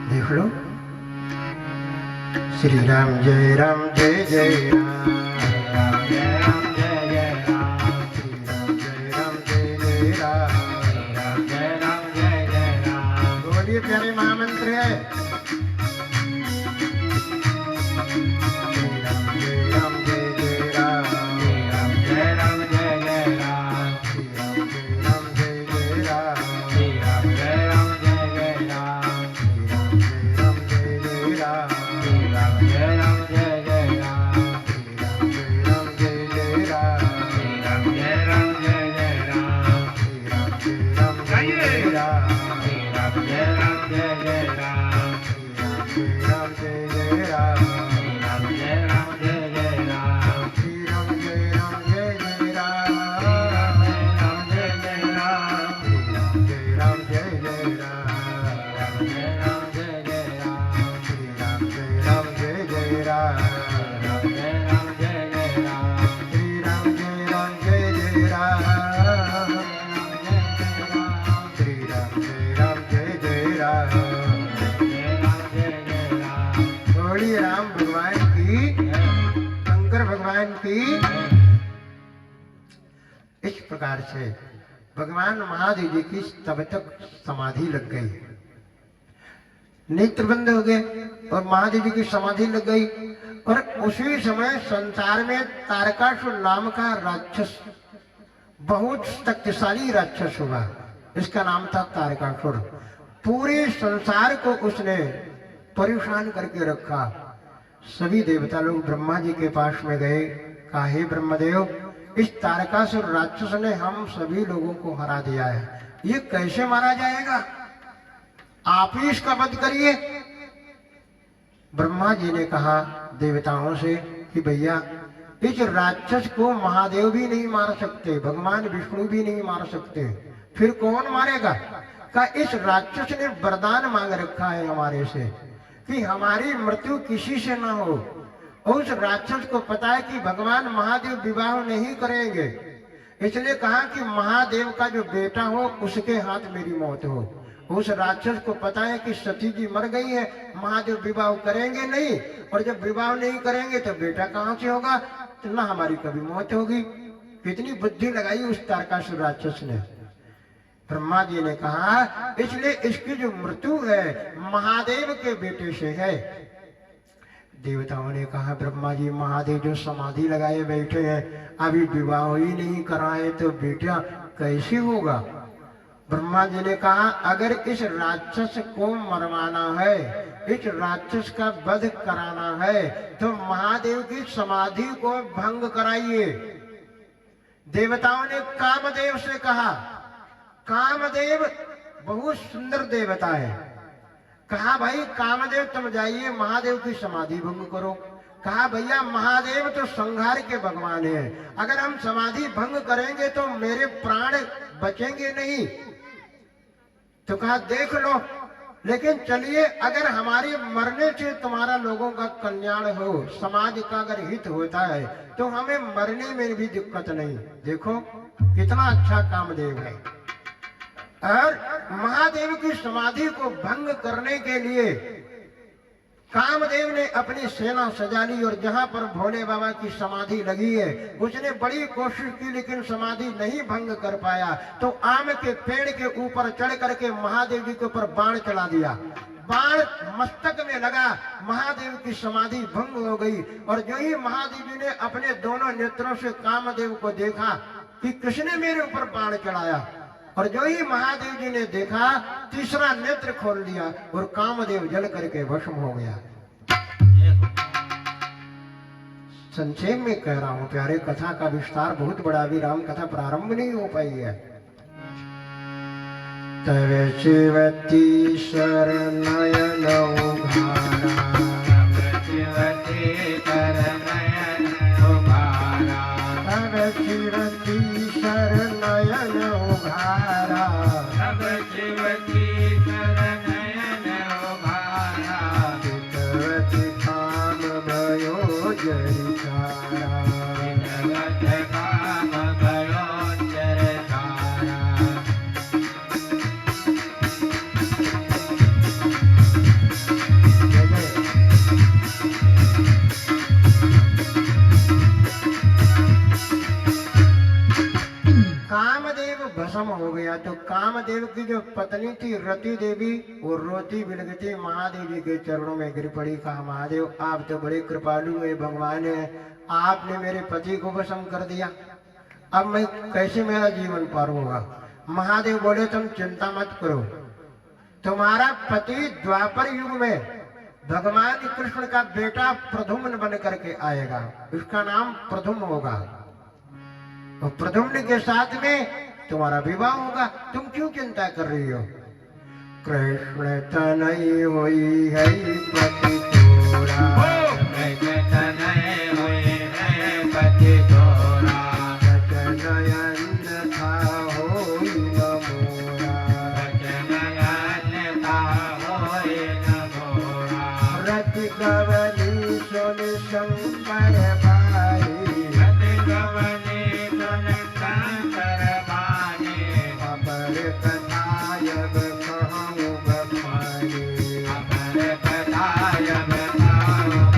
[SPEAKER 1] देख लो। श्री राम जय जय राम, जय राम जय जय राम, श्री राम जय जय राम, जय राम जय जय राम। बोलिए, प्यारे महामंत्र है। श्री राम जय जय राम, जय राम जय जय राम, श्री राम जय जय राम, श्री राम जय जय राम, श्री राम जय राम, श्री राम जय जय राम, श्री राम इस प्रकार से भगवान महादेव जी की तब तक समाधि लग गई, नेत्र बंद हो गए और महादेव जी की समाधि लग गई। और उसी समय संसार में तारकासुर नाम का राक्षस, बहुत शक्तिशाली राक्षस हुआ, इसका नाम था तारकासुर। पूरे संसार को उसने परेशान करके रखा। सभी देवता लोग ब्रह्मा जी के पास में गए, कहा हे ब्रह्मदेव, इस तारकासुर राक्षस ने हम सभी लोगों को हरा दिया है, ये कैसे मारा जाएगा, आप ही इसका वध करिए। ब्रह्मा जी ने कहा देवताओं से कि भैया, इस राक्षस को महादेव भी नहीं मार सकते, भगवान विष्णु भी नहीं मार सकते, फिर कौन मारेगा। का इस राक्षस ने वरदान मांग रखा है हमारे से कि हमारी मृत्यु किसी से ना हो। उस राक्षस को पता है कि भगवान महादेव विवाह नहीं करेंगे, इसलिए कहा कि महादेव का जो बेटा हो उसके हाथ मेरी मौत हो। उस राक्षस को पता है कि सती जी मर गई है, महादेव विवाह करेंगे नहीं, और जब विवाह नहीं करेंगे तो बेटा कहाँ से होगा, तो ना हमारी कभी मौत होगी। कितनी बुद्धि लगाई उस तारकासुर राक्षस ने। ब्रह्मा जी ने कहा इसलिए इसकी जो मृत्यु है महादेव के बेटे से है। देवताओं ने कहा ब्रह्मा जी, महादेव जो समाधि लगाए बैठे हैं, अभी विवाह ही नहीं कराए तो बेटा कैसे होगा। ब्रह्मा जी ने कहा अगर इस राक्षस को मरवाना है, इस राक्षस का वध कराना है, तो महादेव की समाधि को भंग कराइए। देवताओं ने कामदेव से कहा, कामदेव बहुत सुंदर देवता है, कहा भाई कामदेव तुम जाइए महादेव की समाधि भंग करो। कहा भैया महादेव तो संहार के भगवान है, अगर हम समाधि भंग करेंगे तो मेरे प्राण बचेंगे नहीं। तो कहा देख लो, लेकिन चलिए अगर हमारे मरने से तुम्हारा लोगों का कल्याण हो, समाज का अगर हित होता है तो हमें मरने में भी दिक्कत नहीं। देखो कितना अच्छा कामदेव है। और महादेव की समाधि को भंग करने के लिए कामदेव ने अपनी सेना सजा ली, और जहां पर भोले बाबा की समाधि लगी है उसने बड़ी कोशिश की लेकिन समाधि नहीं भंग कर पाया। तो आम के पेड़ के ऊपर चढ़ करके महादेव जी के ऊपर बाण चला दिया, बाण मस्तक में लगा, महादेव की समाधि भंग हो गई। और जो ही महादेव जी ने अपने दोनों नेत्रों से कामदेव को देखा कि किसने मेरे ऊपर बाण चढ़ाया, और जो ही महादेव जी ने देखा तीसरा नेत्र खोल दिया और कामदेव जल करके भस्म हो गया। संक्षेप में कह रहा हूं प्यारे, कथा का विस्तार बहुत बड़ा, अभी राम कथा प्रारंभ नहीं हो पाई है। तव शिवती शरणयन उघारा, शिवती शरणयन उघारा, तव शिवती शरणयन उघारा, तव शिवती शरणयन उघारा, चितवती काम भयो जरिकारा, चितवती काम भयो जरिकारा। कामदेव भस्म हो गया तो कामदेव की जो पत्नी थी रति देवी, वो रोती बिलखती महादेव जी के चरणों में गिर पड़ी। कहा महादेव आप तो बड़े कृपालु है, भगवान है, आपने मेरे पति को भस्म कर दिया, अब मैं कैसे मेरा जीवन पार होगा। महादेव बोले तुम चिंता मत करो, तुम्हारा पति द्वापर युग में भगवान कृष्ण का बेटा प्रद्युम्न बन करके आएगा, उसका नाम प्रद्युम्न होगा, और प्रद्युम्न के साथ में तुम्हारा विवाह होगा, तुम क्यों चिंता कर रही हो। कृष्ण तनय होई है पति तोरा, कृष्ण तनय होई है पति तोरा, सचनयन था होई न मोरा, सचनयन था होई न मोरा, रति गवनी सुन शंकर भाई, रति गवनी सुन शंकर भाई, अपर कथायब कहूँ बखानी, अपर कथायब कहूँ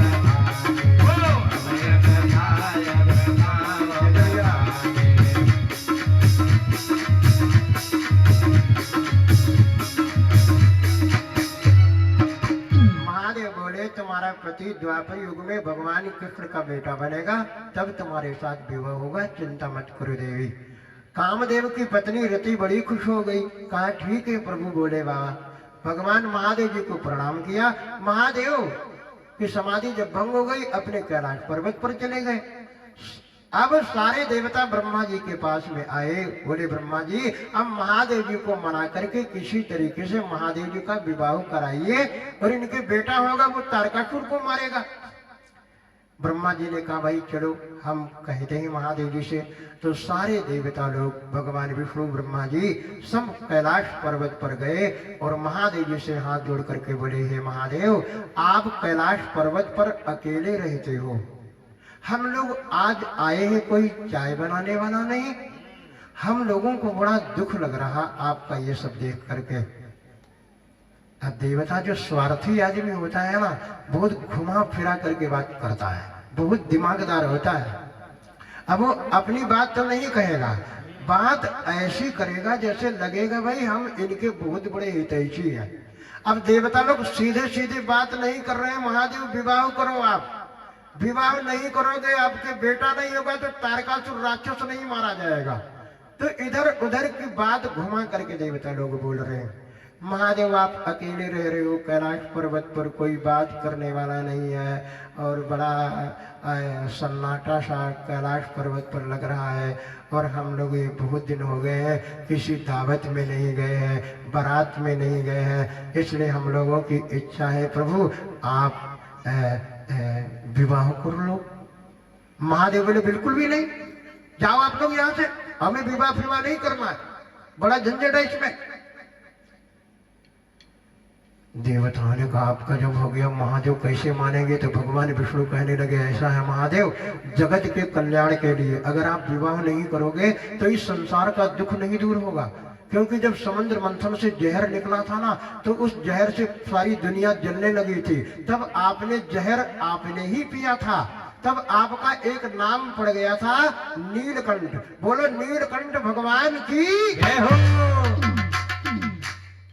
[SPEAKER 1] पति द्वापर युग में भगवान कृष्ण का बेटा बनेगा, तब तुम्हारे साथ विवाह होगा, चिंता मत करो देवी। कामदेव की पत्नी रति बड़ी खुश हो गई, कहा ठीक है प्रभु बोले बाबा। भगवान महादेव जी को प्रणाम किया। महादेव की समाधि जब भंग हो गई, अपने कैलाश पर्वत पर चले गए। अब सारे देवता ब्रह्मा जी के पास में आए, बोले ब्रह्मा जी अब महादेव जी को मना करके किसी तरीके से महादेव जी का विवाह कराइए, और इनके बेटा होगा वो तारकासुर को मारेगा। ब्रह्मा जी ने कहा भाई चलो हम कहते हैं महादेव जी से। तो सारे देवता लोग, भगवान विष्णु ब्रह्मा जी सब कैलाश पर्वत पर गए और महादेव जी से हाथ जोड़ करके बोले हे महादेव, आप कैलाश पर्वत पर अकेले रहते हो, हम लोग आज आए हैं, कोई चाय बनाने वाला नहीं, हम लोगों को बड़ा दुख लग रहा आपका ये सब देख करके। अब देवता जो स्वार्थी आदमी होता है ना, बहुत घुमा फिरा करके बात करता है, बहुत दिमागदार होता है। अब वो अपनी बात तो नहीं कहेगा, बात ऐसी करेगा जैसे लगेगा भाई हम इनके बहुत बड़े हितैषी हैं। अब देवता लोग सीधे सीधे बात नहीं कर रहे हैं, महादेव विवाह करो, आप विवाह नहीं करोगे आपके बेटा नहीं होगा तो तारकासुर राक्षस नहीं मारा जाएगा। तो इधर उधर की बात घुमा करके देवता लोग बोल रहे हैं महादेव आप अकेले रह रहे हो कैलाश पर्वत पर, कोई बात करने वाला नहीं है, और बड़ा सन्नाटा सा कैलाश पर्वत पर लग रहा है, और हम लोग ये बहुत दिन हो गए हैं किसी दावत में नहीं गए हैं, बारात में नहीं गए हैं, इसलिए हम लोगों की इच्छा है प्रभु आप विवाह कर लो। महादेव बोले बिल्कुल भी नहीं, जाओ आप लोग यहाँ से, हमें विवाह फिवाह नहीं करना है, बड़ा झंझट है इसमें। देवताओं ने कहा आपका जब हो गया महादेव कैसे मानेंगे। तो भगवान विष्णु कहने लगे ऐसा है महादेव, जगत के कल्याण के लिए अगर आप विवाह नहीं करोगे तो इस संसार का दुख नहीं दूर होगा, क्योंकि जब समुद्र मंथन से जहर निकला था ना, तो उस जहर से सारी दुनिया जलने लगी थी, तब आपने जहर आपने ही पिया था, तब आपका एक नाम पड़ गया था नीलकंठ। बोलो नीलकंठ भगवान की जय हो।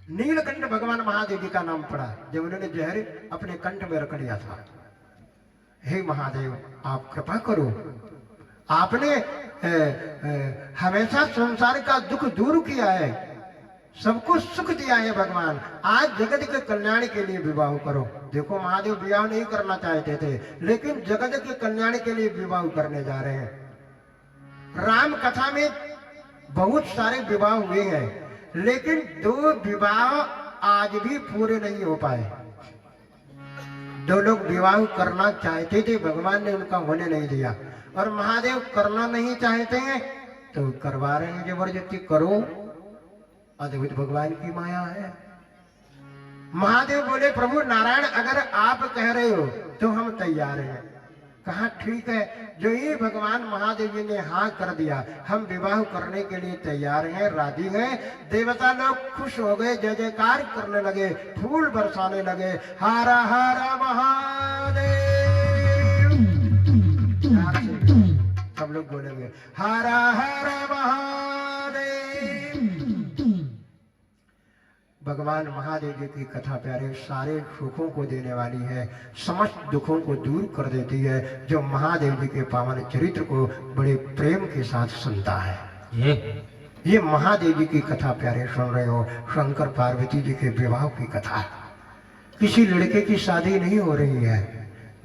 [SPEAKER 1] नीलकंठ भगवान महादेव जी का नाम पड़ा जब उन्होंने जहर अपने कंठ में रख लिया था। हे महादेव आप कृपा करो, आपने हमेशा संसार का दुख दूर किया है, सबको सुख दिया है भगवान, आज जगत के कल्याण के लिए विवाह करो। देखो महादेव विवाह नहीं करना चाहते थे, लेकिन जगत के कल्याण के लिए विवाह करने जा रहे हैं। राम कथा में बहुत सारे विवाह हुए हैं, लेकिन 2 विवाह आज भी पूरे नहीं हो पाए। 2 लोग विवाह करना चाहते थे, भगवान ने उनका होने नहीं दिया, और महादेव करना नहीं चाहते हैं तो करवा रहे हैं जबरदस्ती, करो, अद्भुत भगवान की माया है। महादेव बोले प्रभु नारायण अगर आप कह रहे हो तो हम तैयार हैं। कहा ठीक है, जो ही भगवान महादेव जी ने हाँ कर दिया, हम विवाह करने के लिए तैयार हैं, राजी हैं। देवता लोग खुश हो गए, जय जयकार करने लगे, फूल बरसाने लगे, हारा हारा महादेव, सब लोग बोलेंगे हारा हारा महादेव। भगवान महादेव जी की कथा प्यारे सारे सुखों को देने वाली है, समस्त दुखों को दूर कर देती है। जो महादेव जी के पावन चरित्र को बड़े प्रेम के साथ सुनता है, ये महादेव जी की कथा प्यारे सुन रहे हो, शंकर पार्वती जी के विवाह की कथा। किसी लड़के की शादी नहीं हो रही है,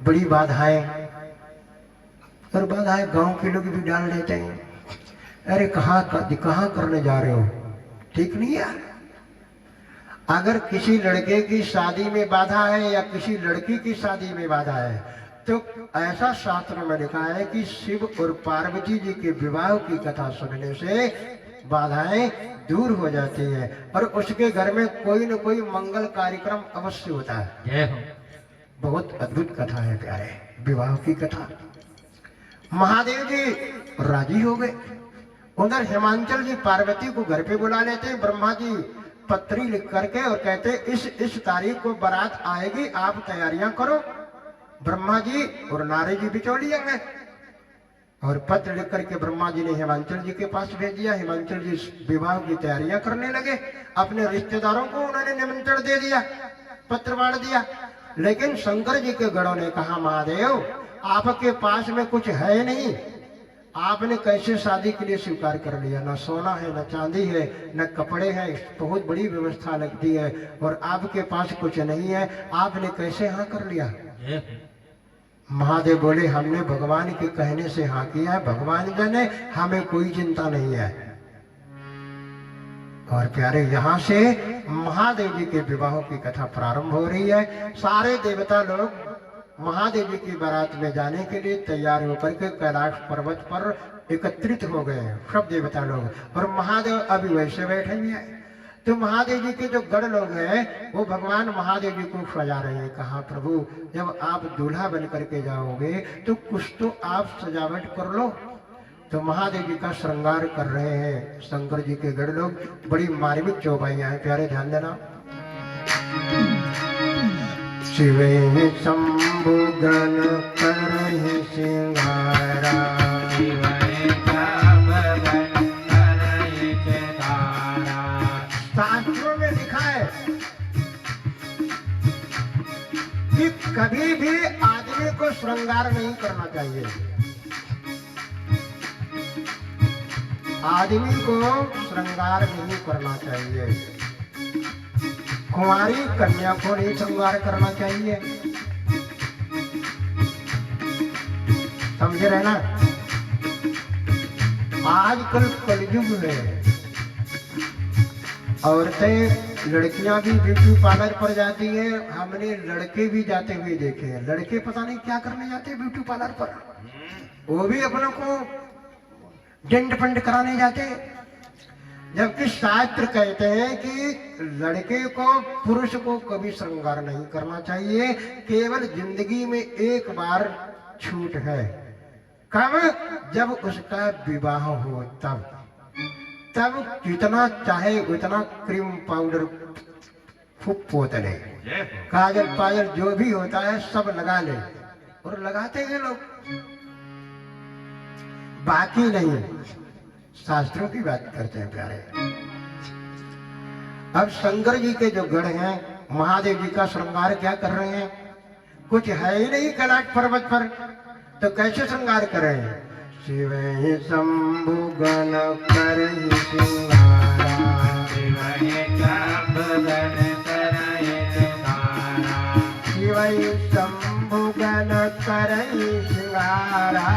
[SPEAKER 1] बड़ी बाधाएं, और बाधाएं गांव के लोग भी डाल देते हैं, अरे कहाँ करने जा रहे हो, ठीक नहीं है। अगर किसी लड़के की शादी में बाधा है या किसी लड़की की शादी में बाधा है, तो ऐसा शास्त्र में लिखा है कि शिव और पार्वती जी के विवाह की कथा सुनने से बाधाएं दूर हो जाती है, और उसके घर में कोई न कोई मंगल कार्यक्रम अवश्य होता है। बहुत अद्भुत कथा है प्यारे, विवाह की कथा। महादेव जी राजी हो गए। उधर हिमांचल जी पार्वती को घर पे बुला लेते हैं, ब्रह्मा जी पत्री लिख करके और कहते इस तारीख को बारात आएगी, आप तैयारियां करो। ब्रह्मा जी और नारद जी बिचौलिए हैं, और पत्र लिख करके ब्रह्मा जी ने हिमांचल जी के पास भेज दिया। हिमांचल जी विवाह की तैयारियां करने लगे, अपने रिश्तेदारों को उन्होंने निमंत्रण दे दिया, पत्र बांट दिया। लेकिन शंकर जी के गणों ने कहा महादेव आपके पास में कुछ है नहीं, आपने कैसे शादी के लिए स्वीकार कर लिया? न सोना है, न चांदी है, न कपड़े हैं, बहुत बड़ी व्यवस्था लगती है और आपके पास कुछ नहीं है, आपने कैसे हाँ कर लिया? महादेव बोले हमने भगवान के कहने से हाँ किया है, भगवान जाने हमें कोई चिंता नहीं है। और प्यारे यहाँ से महादेव जी के विवाह की कथा प्रारंभ हो रही है। सारे देवता लोग महादेव जी की बारात में जाने के लिए तैयार होकर के कैलाश पर्वत पर एकत्रित हो गए हैं सब देवता लोग, और महादेव अभी वैसे बैठे हुए हैं। तो महादेव जी के जो गण लोग हैं वो भगवान महादेव जी को सजा रहे हैं। कहा प्रभु जब आप दूल्हा बन करके जाओगे तो कुछ तो आप सजावट कर लो। तो महादेव जी का श्रृंगार कर रहे हैं शंकर जी के गण लोग। बड़ी मार्मिक चौपाइयां हैं प्यारे, ध्यान देना। शिवे शंभु गण करहि सिंगारा, शास्त्रों में लिखा है कि कभी भी आदमी को श्रृंगार नहीं करना चाहिए। आदमी को श्रृंगार नहीं करना चाहिए। कुंवारी कन्या को नहीं श्रृंगार करना चाहिए। समझे रहे ना? आजकल कलयुग है, औरतें लड़कियां भी ब्यूटी पार्लर पर जाती है। हमने लड़के भी जाते हुए देखे हैं। लड़के पता नहीं क्या करने जाते हैं ब्यूटी पार्लर पर, वो भी अपनों को डेंट पेंट कराने जाते। जबकि शास्त्र कहते हैं कि लड़के को पुरुष को कभी श्रृंगार नहीं करना चाहिए, केवल जिंदगी में एक बार छूट है। कब? जब उसका विवाह हो तब जितना चाहे उतना क्रीम पाउडर खूब पोत ले, काजल पाजल जो भी होता है सब लगा ले, और लगाते हैं लोग, बाकी नहीं। शास्त्रों की बात करते हैं प्यारे। अब शंकर जी के जो गण हैं महादेव जी का श्रृंगार क्या कर रहे हैं? कुछ है ही नहीं कैलाश पर्वत पर, तो कैसे श्रृंगार कर रहे हैं? शिवे शंभु गण करहि सिंगारा, शिवे शंभु गण करहि सिंगारा, शिवे शंभु गण करहि सिंगारा,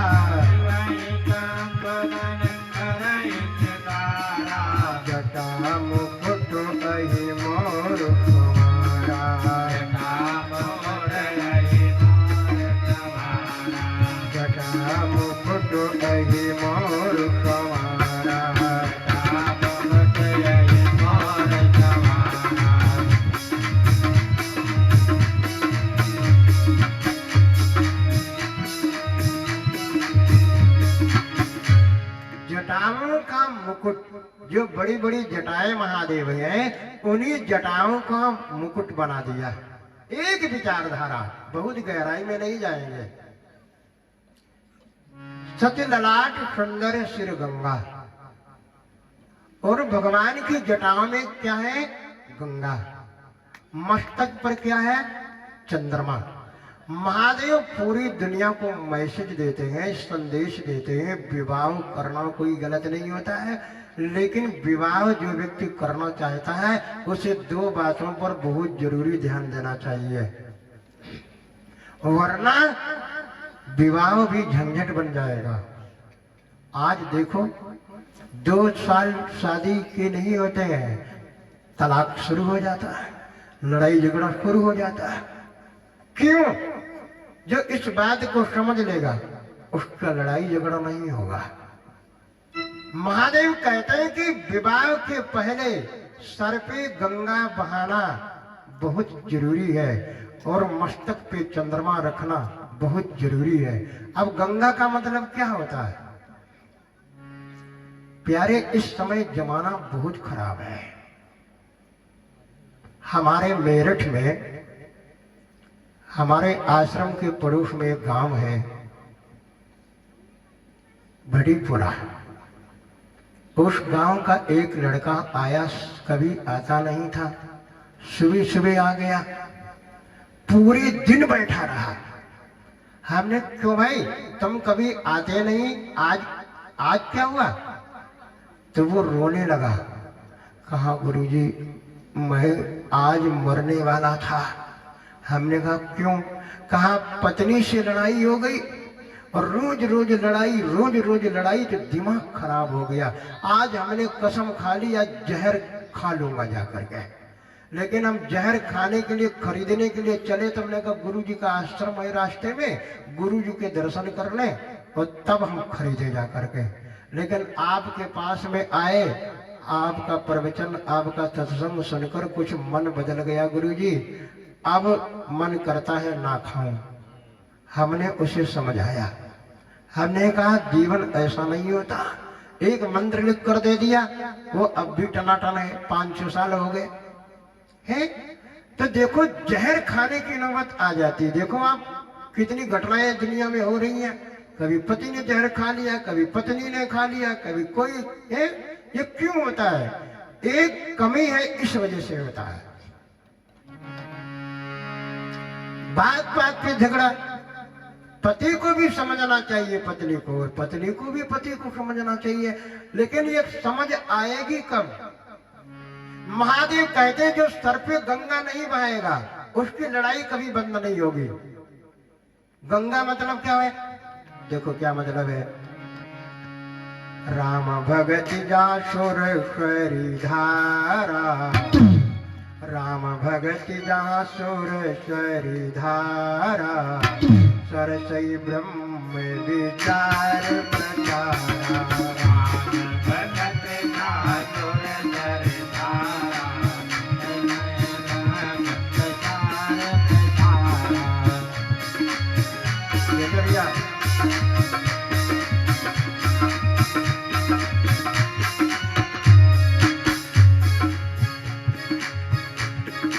[SPEAKER 1] जटा मुकुट कहि मोर कुमारा, जटा मुकुट कहि मोर कुमारा, जटाओं का मुकुट, जो बड़ी बड़ी जटाएं महादेव हैं उन्हीं जटाओं का मुकुट बना दिया। एक विचारधारा, बहुत गहराई में नहीं जाएंगे। सत्य ललाट सुंदर सिर गंगा, और भगवान की जटाओं में क्या है? गंगा। मस्तक पर क्या है? चंद्रमा। महादेव पूरी दुनिया को मैसेज देते हैं, संदेश देते हैं, विवाह करना कोई गलत नहीं होता है, लेकिन विवाह जो व्यक्ति करना चाहता है उसे दो बातों पर बहुत जरूरी ध्यान देना चाहिए, वरना विवाह भी झंझट बन जाएगा। आज देखो 2 साल शादी के नहीं होते हैं, तलाक शुरू हो जाता है, लड़ाई झगड़ा शुरू हो जाता है। क्यों? जो इस बात को समझ लेगा उसका लड़ाई झगड़ा नहीं होगा। महादेव कहते हैं कि विवाह के पहले सर पे गंगा बहाना बहुत जरूरी है और मस्तक पे चंद्रमा रखना बहुत जरूरी है। अब गंगा का मतलब क्या होता है प्यारे? इस समय जमाना बहुत खराब है। हमारे मेरठ में, हमारे आश्रम के पड़ोस में एक गांव है भड़ीपुरा। उस गांव का एक लड़का आया, कभी आता नहीं था, सुबह सुबह आ गया, पूरे दिन बैठा रहा। हमने क्यों भाई, तुम कभी आते नहीं, आज आज क्या हुआ? तो वो रोने लगा। कहा गुरुजी मैं आज मरने वाला था। हमने कहा क्यों? कहा पत्नी से लड़ाई हो गई और रोज रोज लड़ाई तो दिमाग खराब हो गया। आज हमने कसम खा ली आज जहर खा लूंगा जाकर के, लेकिन हम जहर खाने के लिए खरीदने के लिए चले तो हमने कहा गुरुजी का आश्रम है रास्ते में, गुरुजी के दर्शन कर लें और तब हम खरीदे जा करके। लेकिन आपके पास में आए, आपका प्रवचन आपका सत्संग सुनकर कुछ मन बदल गया गुरुजी, अब मन करता है ना खाऊं। हमने उसे समझाया, हमने कहा जीवन ऐसा नहीं होता। एक मंत्र लिख कर दे दिया, वो अब भी टनाटन है, 500 साल हो गए हैं। तो देखो जहर खाने की नौबत आ जाती है। देखो आप कितनी घटनाएं दुनिया में हो रही हैं, कभी पति ने जहर खा लिया, कभी पत्नी ने खा लिया, कभी कोई है। ये क्यों होता है? एक कमी है, इस वजह से होता है। बात बात पे झगड़ा। पति को भी समझना चाहिए पत्नी को, और पत्नी को भी पति को समझना चाहिए, लेकिन ये समझ आएगी कब? महादेव कहते जो सर पे गंगा नहीं बहेगा उसकी लड़ाई कभी बंद नहीं होगी। गंगा मतलब क्या है? देखो क्या मतलब है। राम भगत जा सुरेश्वरी धारा, राम भगत जा सुरेश्वरी धारा, सरसई ब्रह्म विचार प्रचारा।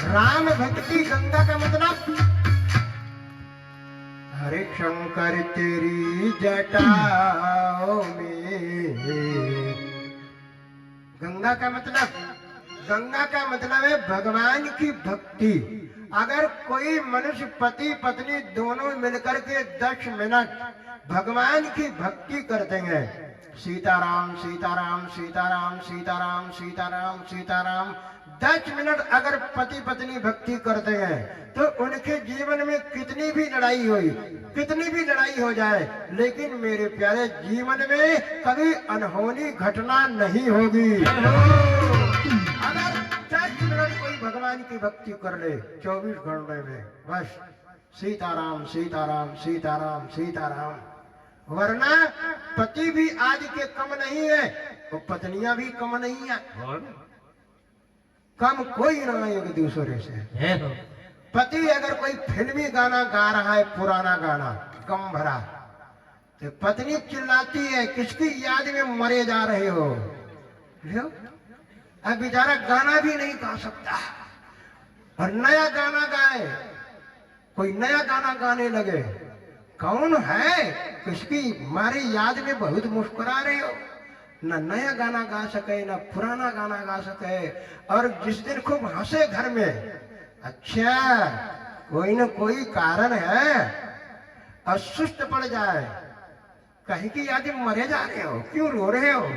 [SPEAKER 1] राम भक्ति गंगा का मतलब, हरे शंकर तेरी जटाओं में। गंगा का मतलब है भगवान की भक्ति। अगर कोई मनुष्य पति पत्नी दोनों मिलकर के 10 मिनट भगवान की भक्ति करते हैं, सीताराम सीताराम सीताराम सीताराम सीताराम सीताराम, 10 मिनट अगर पति पत्नी भक्ति करते हैं तो उनके जीवन में कितनी भी लड़ाई हो जाए, लेकिन मेरे प्यारे जीवन में कभी अनहोनी घटना नहीं होगी। अगर 10 मिनट कोई भगवान की भक्ति कर ले 24 घंटे में, बस सीताराम सीताराम सीताराम सीताराम। वरना पति भी आज के कम नहीं है और पत्नियां भी कम नहीं है, कम कोई ना है एक दूसरे से। पति अगर कोई फिल्मी गाना गा रहा है, पुराना गाना गम भरा, तो पत्नी चिल्लाती है किसकी याद में मरे जा रहे हो। अब बेचारा गाना भी नहीं गा सकता और नया गाना गाए, कोई नया गाना गाने लगे, कौन है किसकी मारी याद में बहुत मुस्कुरा रहे हो। न नया गाना गा सके न पुराना गाना गा सके, और जिस दिन खूब हंसे घर में, अच्छा कोई न कोई कारण है, और सुस्त पड़ जाए, कहीं की याद में मरे जा रहे हो, क्यों रो रहे हो,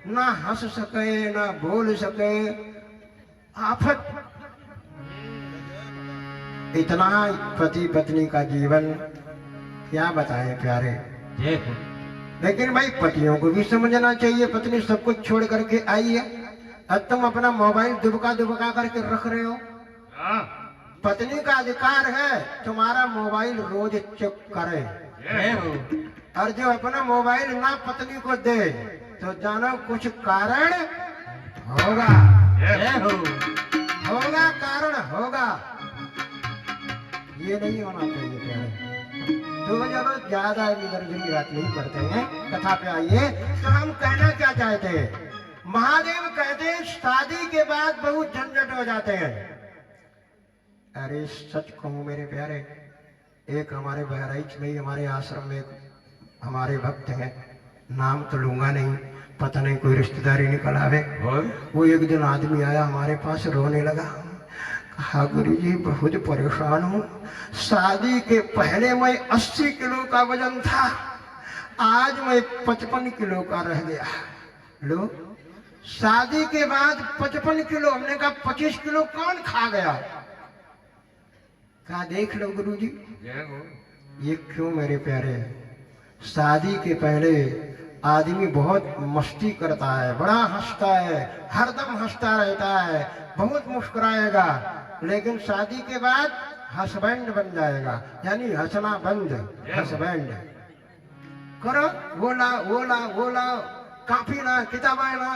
[SPEAKER 1] ना हंस सके ना बोल सके, आफत। इतना पति पत्नी का जीवन क्या बताएं प्यारे। लेकिन भाई पतियों को भी समझना चाहिए, पत्नी सब कुछ छोड़ करके आई है, अब तुम अपना मोबाइल दुबका करके रख रहे हो। पत्नी का अधिकार है तुम्हारा मोबाइल रोज चेक करे, और जो अपना मोबाइल ना पत्नी को दे तो जानो कुछ कारण होगा, कारण होगा। ये नहीं होना चाहिए प्यारे। तो चलो ज्यादा इधर उधर की बात नहीं करते हैं, कथा पे आइए। तो हम कहना क्या चाहते हैं, महादेव कहते हैं शादी के बाद बहुत झंझट हो जाते हैं। अरे सच कहूं मेरे प्यारे, एक हमारे बहराइच में ही हमारे आश्रम में हमारे भक्त हैं, नाम तो लूंगा नहीं, पता नहीं कोई रिश्तेदारी निकल आवे। वो एक दिन आदमी आया हमारे पास, रोने लगा, हाँ गुरु जी, बहुत परेशान हूँ। शादी के पहले मैं 80 किलो का वजन था, आज मैं 55 किलो का रह गया। लो, शादी के बाद 55 किलो, हमने कहा 25 किलो कौन खा गया? कहा देख लो गुरु जी,
[SPEAKER 2] जय हो।
[SPEAKER 1] ये क्यों मेरे प्यारे? शादी के पहले आदमी बहुत मस्ती करता है, बड़ा हंसता है, हरदम हंसता रहता है, बहुत मुस्कुराएगा, लेकिन शादी के बाद हस्बैंड बन जाएगा, यानी हंसना बंद। हस्बैंड करो, वो ला वो ला वो ला, काफी ना, किताबें ना,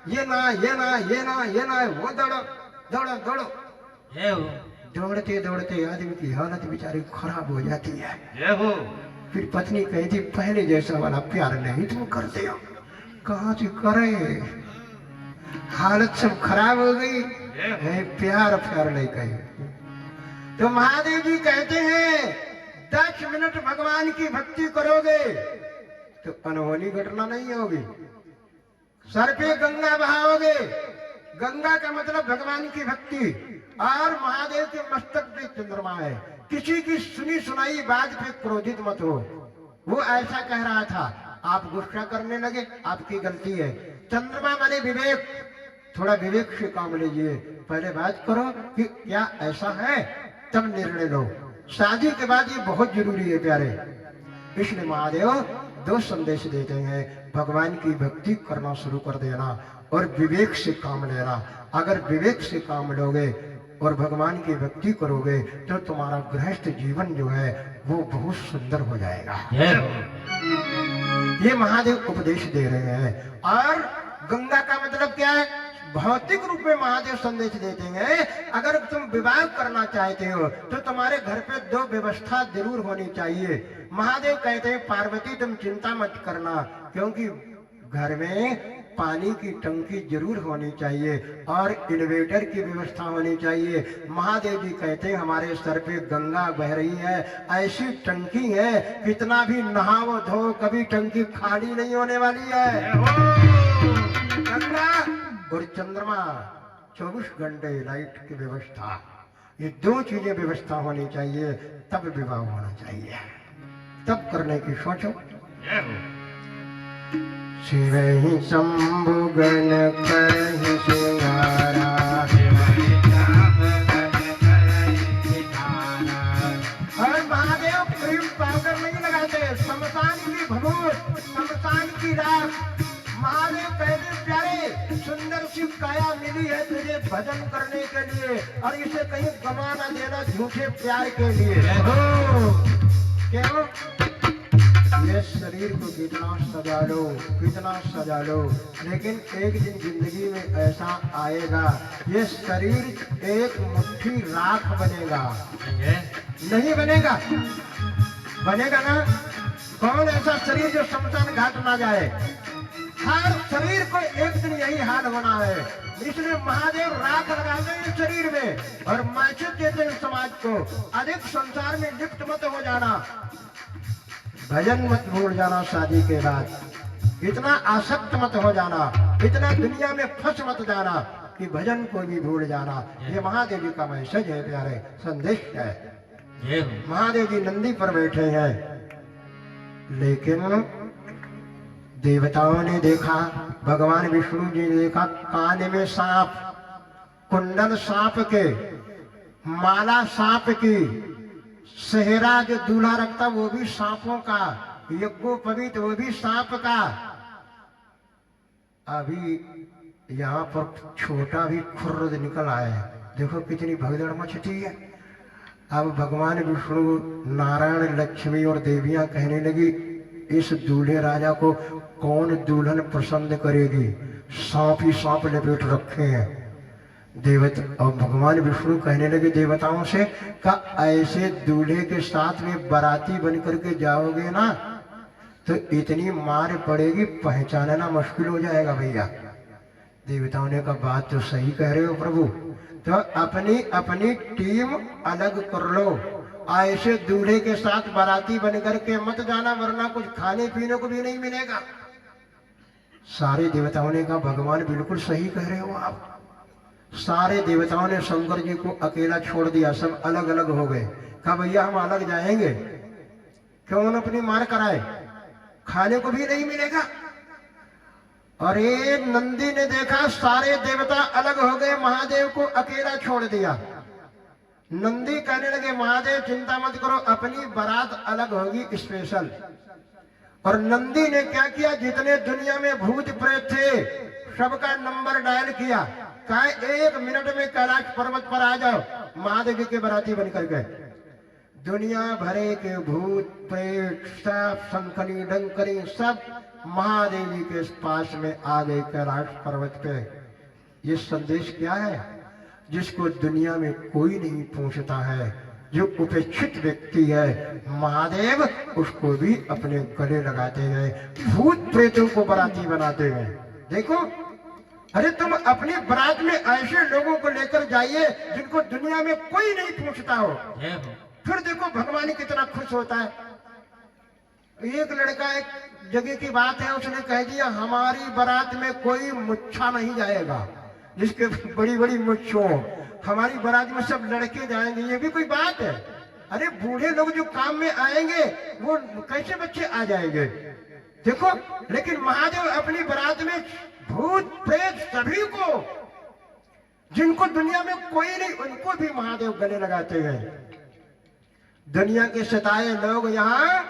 [SPEAKER 1] ये ना ये ना ये ना ये ना, वो दौड़ो दौड़ो दौड़ो।
[SPEAKER 2] जय हो।
[SPEAKER 1] दौड़ते दौड़ते आदमी की हालत बेचारी खराब हो जाती है।
[SPEAKER 2] जय हो।
[SPEAKER 1] फिर पत्नी कहती पहले जैसा वाला प्यार नहीं तुम करते हो। कहाँ से करे, हालत सब खराब हो गई है, प्यार प्यार नहीं कही। तो महादेव जी कहते हैं 10 मिनट भगवान की भक्ति करोगे तो अनहोनी घटना नहीं होगी। सर पे गंगा बहाओगे, गंगा का मतलब भगवान की भक्ति, और महादेव के मस्तक पे चंद्रमा है। किसी की सुनी सुनाई बात पे क्रोधित मत हो। वो ऐसा कह रहा था, आप गुस्सा करने लगे, आपकी गलती है। चंद्रमा माने विवेक, थोड़ा विवेक से काम लीजिए, पहले बात करो कि क्या ऐसा है, तब निर्णय लो। शादी के बाद ये बहुत जरूरी है प्यारे। इसलिए महादेव 2 संदेश देते हैं, भगवान की भक्ति करना शुरू कर देना और विवेक से काम लेना। अगर विवेक से काम लोगे और भगवान की भक्ति करोगे तो तुम्हारा गृहस्थ जीवन जो है वो बहुत सुंदर हो जाएगा। ये महादेव उपदेश दे रहे हैं। और गंगा का मतलब क्या है? भौतिक रूप में महादेव संदेश देते हैं, अगर तुम विवाह करना चाहते हो तो तुम्हारे घर पे 2 व्यवस्था जरूर होनी चाहिए। महादेव कहते हैं पार्वती तुम चिंता मत करना, क्योंकि घर में पानी की टंकी जरूर होनी चाहिए और इन्वेटर की व्यवस्था होनी चाहिए। महादेव जी कहते हैं हमारे सर पे गंगा बह रही है, ऐसी टंकी है कितना भी नहाओ धो कभी टंकी खाली नहीं होने वाली है। गंगा और चंद्रमा, 24 घंटे लाइट की व्यवस्था, ये 2 चीजें व्यवस्था होनी चाहिए, तब विवाह होना चाहिए, तब करने की सोचो। शिव ही शंभु गण करहि सिंगारा, और महादेव प्रेम पाउडर नहीं लगाते, शमशान की भभूत, शमशान की राख। महादेव कहते प्यारे सुंदर सी काया मिली है तुझे भजन करने के लिए, और इसे कहीं गवा न देना झूठे प्यार के लिए। क्यों? ये शरीर को कितना सजा लो, कितना सजा लो, लेकिन एक दिन जिंदगी में ऐसा आएगा ये शरीर एक मुट्ठी राख बनेगा। नहीं बनेगा? बनेगा ना? कौन ऐसा शरीर जो शमशान घाट ना जाए? हर शरीर को एक दिन यही हाल होना है। इसलिए महादेव राख लगाते हैं शरीर में और मैसेज देते हैं समाज को, अधिक संसार में लिप्त मत हो जाना, भजन मत भूल जाना, शादी के बाद इतना आसक्त मत हो जाना, इतना दुनिया में फंस मत जाना कि भजन को भी भूल जाना। ये महादेव जी का मैसेज है प्यारे, संदेश है। महादेव जी नंदी पर बैठे हैं, लेकिन देवताओं ने देखा, भगवान विष्णु जी ने देखा, कान में सांप, कुंडल सांप के, माला सांप की, सेहरा जो दूल्हा रखता वो भी सांपों का, यज्ञोपवीत वो भी सांप का। अभी यहाँ पर छोटा भी खुर्द निकल आया है, देखो कितनी भगदड़ मचती है। अब भगवान विष्णु, नारायण, लक्ष्मी और देवियां कहने लगी इस दूल्हे राजा को कौन दुल्हन पसंद करेगी, सांप ही सांप लपेट रखे हैं। देवता और भगवान विष्णु कहने लगे देवताओं से, का ऐसे दूल्हे के साथ में बाराती बन करके जाओगे ना तो इतनी मार पड़ेगी, पहचानना मुश्किल हो जाएगा भैया। देवताओं ने कहा बात तो सही कह रहे हो प्रभु, तो अपनी अपनी टीम अलग कर लो, ऐसे दूल्हे के साथ बाराती बन करके मत जाना, वरना कुछ खाने पीने को भी नहीं मिलेगा। सारे देवताओं ने कहा भगवान बिल्कुल सही कह रहे हो आप, सारे देवताओं ने शंकर जी को अकेला छोड़ दिया, सब अलग अलग हो गए। कहा भैया हम अलग जाएंगे, क्यों न अपनी मार कराए, खाने को भी नहीं मिलेगा। अरे नंदी ने देखा सारे देवता अलग हो गए, महादेव को अकेला छोड़ दिया। नंदी कहने लगे महादेव चिंता मत करो, अपनी बारात अलग होगी स्पेशल। और नंदी ने क्या किया, जितने दुनिया में भूत प्रेत थे सबका नंबर डायल किया, कहा 1 मिनट में कैलाश पर्वत पर आ जाओ, महादेव जी के बाराती बनकर गए। दुनिया भरे के भूत प्रेत सब शंखनी डंकरी सब महादेव जी के पास में आ गए कैलाश पर्वत पे। ये संदेश क्या है, जिसको दुनिया में कोई नहीं पूछता है, जो उपेक्षित व्यक्ति है महादेव उसको भी अपने गले लगाते हैं, भूत प्रेतों को बाराती बनाते हैं। देखो, अरे तुम अपनी बारात में ऐसे लोगों को लेकर जाइए जिनको दुनिया में कोई नहीं पूछता हो, फिर देखो भगवान कितना खुश होता है। एक लड़का एक जगह की बात है, उसने कह दिया हमारी बारात में कोई मुच्छा नहीं जाएगा, जिसके बड़ी बड़ी मुच्छ हो, हमारी बारात में सब लड़के जाएंगे। ये भी कोई बात है? अरे बूढ़े लोग जो काम में आएंगे वो कैसे बच्चे आ जाएंगे? देखो, लेकिन महादेव अपनी बारात में भूत प्रेत सभी को, जिनको दुनिया में कोई नहीं, उनको भी महादेव गले लगाते हैं। दुनिया के सताए लोग यहाँ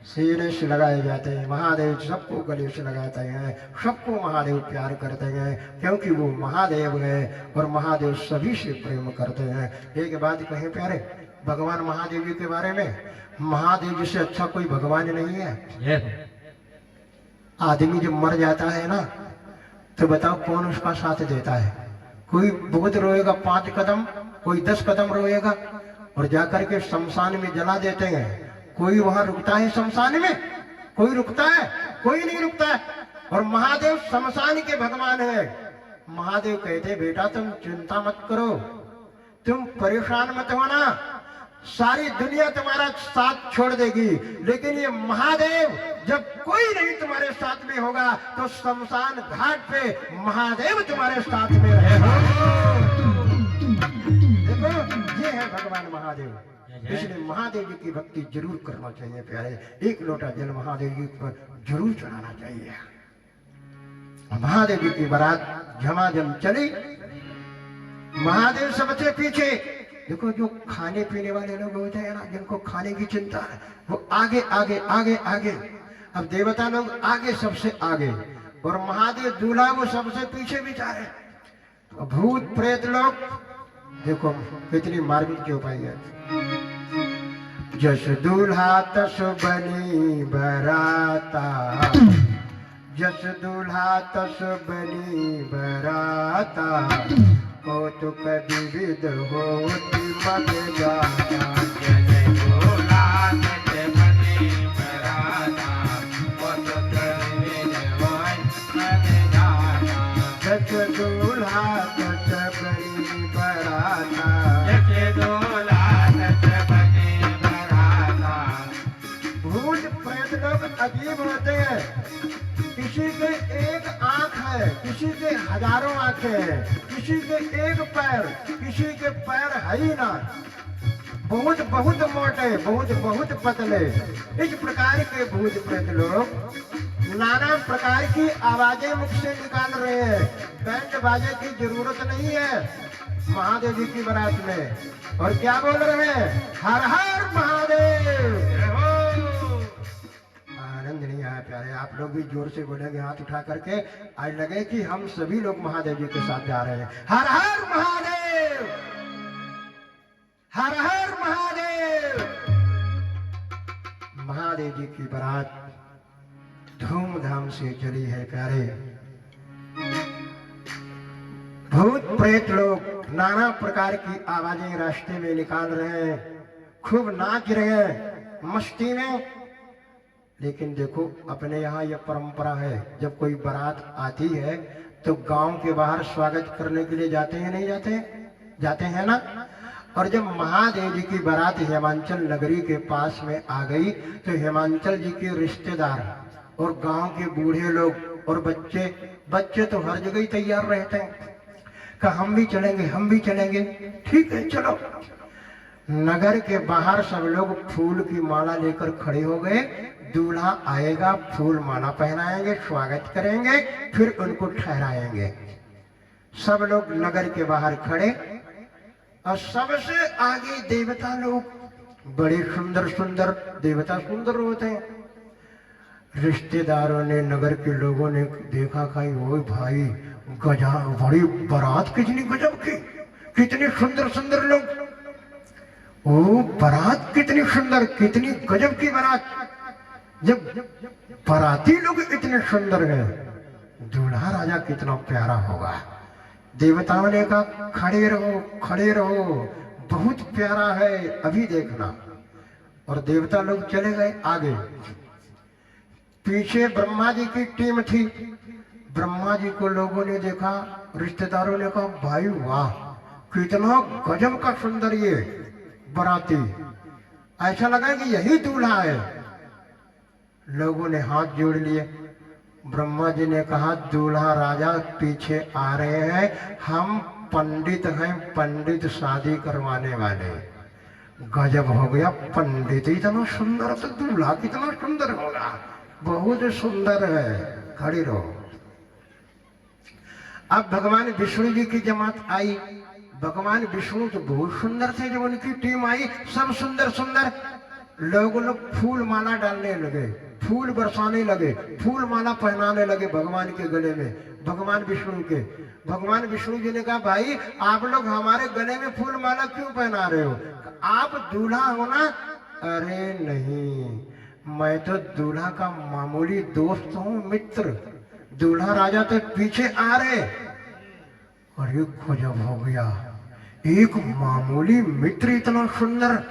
[SPEAKER 1] सीने से लगाए जाते हैं, महादेव सबको गले से लगाते हैं, सबको महादेव प्यार करते हैं, क्योंकि वो महादेव है और महादेव सभी से प्रेम करते हैं। एक बात कहें प्यारे, भगवान महादेव जी के बारे में, महादेव जी से अच्छा कोई भगवान नहीं है। आदमी जब मर जाता है ना, तो बताओ कौन उसका साथ देता है? कोई बहुत रोएगा 5 कदम, कोई 10 कदम रोएगा और जाकर के शमशान में जला देते हैं। कोई वहां रुकता है शमशान में? कोई रुकता है? कोई नहीं रुकता है। और महादेव शमशान के भगवान है। महादेव कहते बेटा तुम चिंता मत करो, तुम परेशान मत होना, सारी दुनिया तुम्हारा साथ छोड़ देगी, लेकिन ये महादेव जब कोई नहीं तुम्हारे साथ में होगा तो शमशान घाट पे महादेव तुम्हारे साथ में रहेगा। देखो, ये है भगवान महादेव। इसलिए महादेव जी की भक्ति जरूर करना चाहिए प्यारे। 1 लोटा जल महादेव जी पर जरूर चढ़ाना चाहिए। महादेव जी की बारात झमाझम चली, महादेव सबसे पीछे। देखो, जो खाने पीने वाले लोग होते हैं ना, जिनको खाने की चिंता है, वो आगे आगे आगे आगे। अब देवता लोग आगे, सबसे आगे, और महादेव दूल्हा वो सबसे पीछे बिचारे। तो भूत प्रेत लोग देखो कितनी मार्मिक चौपाई है। जस दूल्हा तस बनी बराता, जस दूल्हा तस बनी बराता, कौतुक विविध होती मग जाता। जस दूल्हा तस बनी बराता, कौतुक विविध होती मग जाता। जस दूल्हा तस बनी बराता, जस दूल्हा तस बनी बराता। भूत प्रेत लोग अजीब होते हैं, किसी के एक आंख है, किसी के हजारों आंखें हैं, किसी के एक पैर, किसी के पैर है ही ना, बहुत बहुत मोटे, बहुत बहुत पतले। इस प्रकार के भूत प्रेत लोग नाना प्रकार की आवाजें मुख से निकाल रहे हैं। बैंड बाजे की जरूरत नहीं है महादेव जी की बारात में। और क्या बोल रहे हैं? हर हर महादेव। आनंद नहीं आया प्यारे? आप लोग भी जोर से बोलेंगे हाथ उठा करके, आज लगे कि हम सभी लोग महादेव जी के साथ जा रहे हैं। हर हर महादेव, हर हर महादेव। महादेव जी की बारात धूमधाम से चली है प्यारे। भूत प्रेत लोग नाना प्रकार की आवाजें रास्ते में निकाल रहे हैं, खूब नाच रहे हैं मस्ती में। लेकिन देखो, अपने यहाँ यह परंपरा है, जब कोई बारात आती है तो गांव के बाहर स्वागत करने के लिए जाते हैं, नहीं जाते? जाते हैं ना। और जब महादेव जी की बारात हेमांचल नगरी के पास में आ गई तो हेमांचल जी के रिश्तेदार और गांव के बूढ़े लोग और बच्चे तो हर जगह ही तैयार रहते हैं। कहा हम भी चलेंगे, हम भी चलेंगे। ठीक है चलो। नगर के बाहर सब लोग फूल की माला लेकर खड़े हो गए। दूल्हा आएगा, फूल माला पहनाएंगे, स्वागत करेंगे, फिर उनको ठहराएंगे। सब लोग नगर के बाहर खड़े और सबसे आगे देवता लोग, बड़े सुंदर सुंदर देवता, सुंदर होते हैं। रिश्तेदारों ने, नगर के लोगों ने देखा कि वो भाई गजा, बड़ी बारात, कितनी गजब की, कितनी सुंदर सुंदर लोग, ओ बारात कितनी सुंदर, कितनी गजब की बारात। जब बाराती लोग इतने सुंदर हैं, दूल्हा राजा कितना प्यारा होगा। देवताओं ने कहा खड़े रहो, खड़े रहो, बहुत प्यारा है, अभी देखना। और देवता लोग चले गए आगे। पीछे ब्रह्मा जी की टीम थी। ब्रह्मा जी को लोगों ने देखा, रिश्तेदारों ने कहा भाई वाह, कितना गजब का सुंदर ये बराती, ऐसा लगा कि यही दूल्हा है। लोगों ने हाथ जोड़ लिए। ब्रह्मा जी ने कहा दूल्हा राजा पीछे आ रहे हैं, हम पंडित हैं, पंडित शादी करवाने वाले। गजब हो गया, पंडित इतना सुंदर तो दूल्हा कितना सुंदर होगा, बहुत सुंदर है, खड़ी रहो। अब भगवान विष्णु जी की जमात आई। भगवान विष्णु तो बहुत सुंदर थे। जब उनकी टीम आई, सब सुंदर सुंदर लोग फूल माला डालने लगे, फूल बरसाने लगे, फूल माला पहनाने लगे भगवान के गले में, भगवान विष्णु के। भगवान विष्णु जी ने कहा भाई आप लोग हमारे गले में फूल माला क्यों पहना रहे हो, आप दूल्हा हो ना? अरे नहीं, मैं तो दूल्हा का मामूली दोस्त हूँ, मित्र। दूल्हा राजा तो पीछे आ रहे। और ये गजब हो गया, एक मामूली मित्र इतना सुंदर,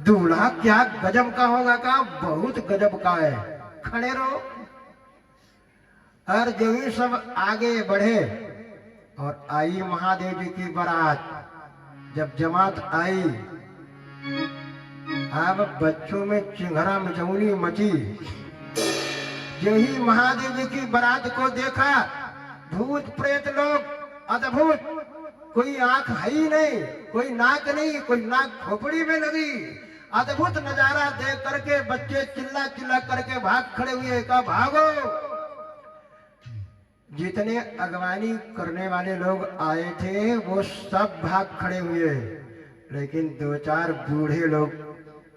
[SPEAKER 1] दूल्हा क्या गजब का होगा, का बहुत गजब का है, खड़े रहो। और जो ही सब आगे बढ़े और आई महादेव जी की बारात। जब जमात आई, अब बच्चों में चिंघरा मचौनी मची। जो ही महादेव जी की बारात को देखा, भूत प्रेत लोग अद्भुत, कोई आंख है ही नहीं, कोई नाक नहीं, कोई नाक खोपड़ी में लगी। अद्भुत नजारा देख करके बच्चे चिल्ला चिल्ला करके भाग खड़े हुए, कहा भागो। जितने अगवानी करने वाले लोग आए थे वो सब भाग खड़े हुए, लेकिन दो चार बूढ़े लोग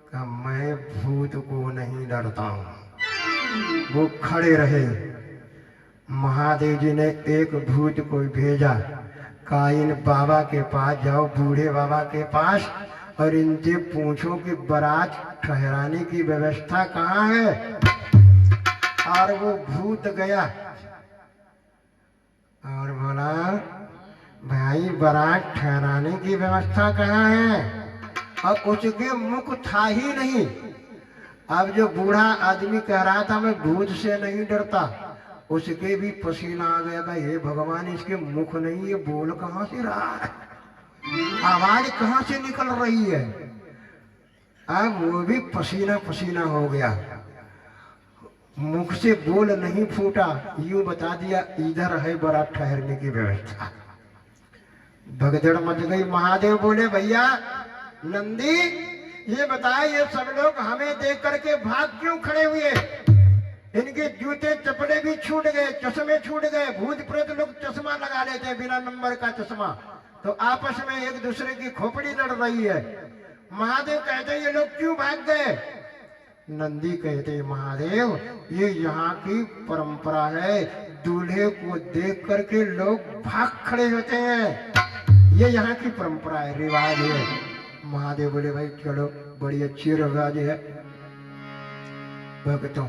[SPEAKER 1] कहा मैं भूत को नहीं डरता हूं, वो खड़े रहे। महादेव जी ने एक भूत को भेजा, कहा इन बाबा के पास जाओ, बूढ़े बाबा के पास, और इनसे पूछो कि बारात ठहराने की व्यवस्था कहाँ है। और वो भूत गया और बोला भाई बारात ठहराने की व्यवस्था कहाँ है। और उसके मुख था ही नहीं। अब जो बूढ़ा आदमी कह रहा था मैं भूत से नहीं डरता, उसके भी पसीना आ गया, ये भगवान इसके मुख नहीं, ये बोल कहाँ से रहा है, आवाज कहाँ से निकल रही है। अब वो भी पसीना पसीना हो गया, मुख से बोल नहीं फूटा, यूं बता दिया इधर है बारात ठहरने की व्यवस्था। भगदड़ मच गई। महादेव बोले भैया नंदी ये बताए, ये सब लोग हमें देख करके भाग क्यों खड़े हुए, इनके जूते चपड़े भी छूट गए, चश्मे छूट गए। भूत प्रेत लोग चश्मा लगा लेते हैं, बिना नंबर का चश्मा, तो आपस में एक दूसरे की खोपड़ी लड़ रही है। महादेव कहते ये लोग क्यों भाग गए। नंदी कहते महादेव ये यहाँ की परंपरा है, दूल्हे को देख करके लोग भाग खड़े होते हैं, ये यहाँ की परंपरा है, रिवाज है। महादेव बोले भाई चलो, बड़ी अच्छी रिवाज है। भक्तों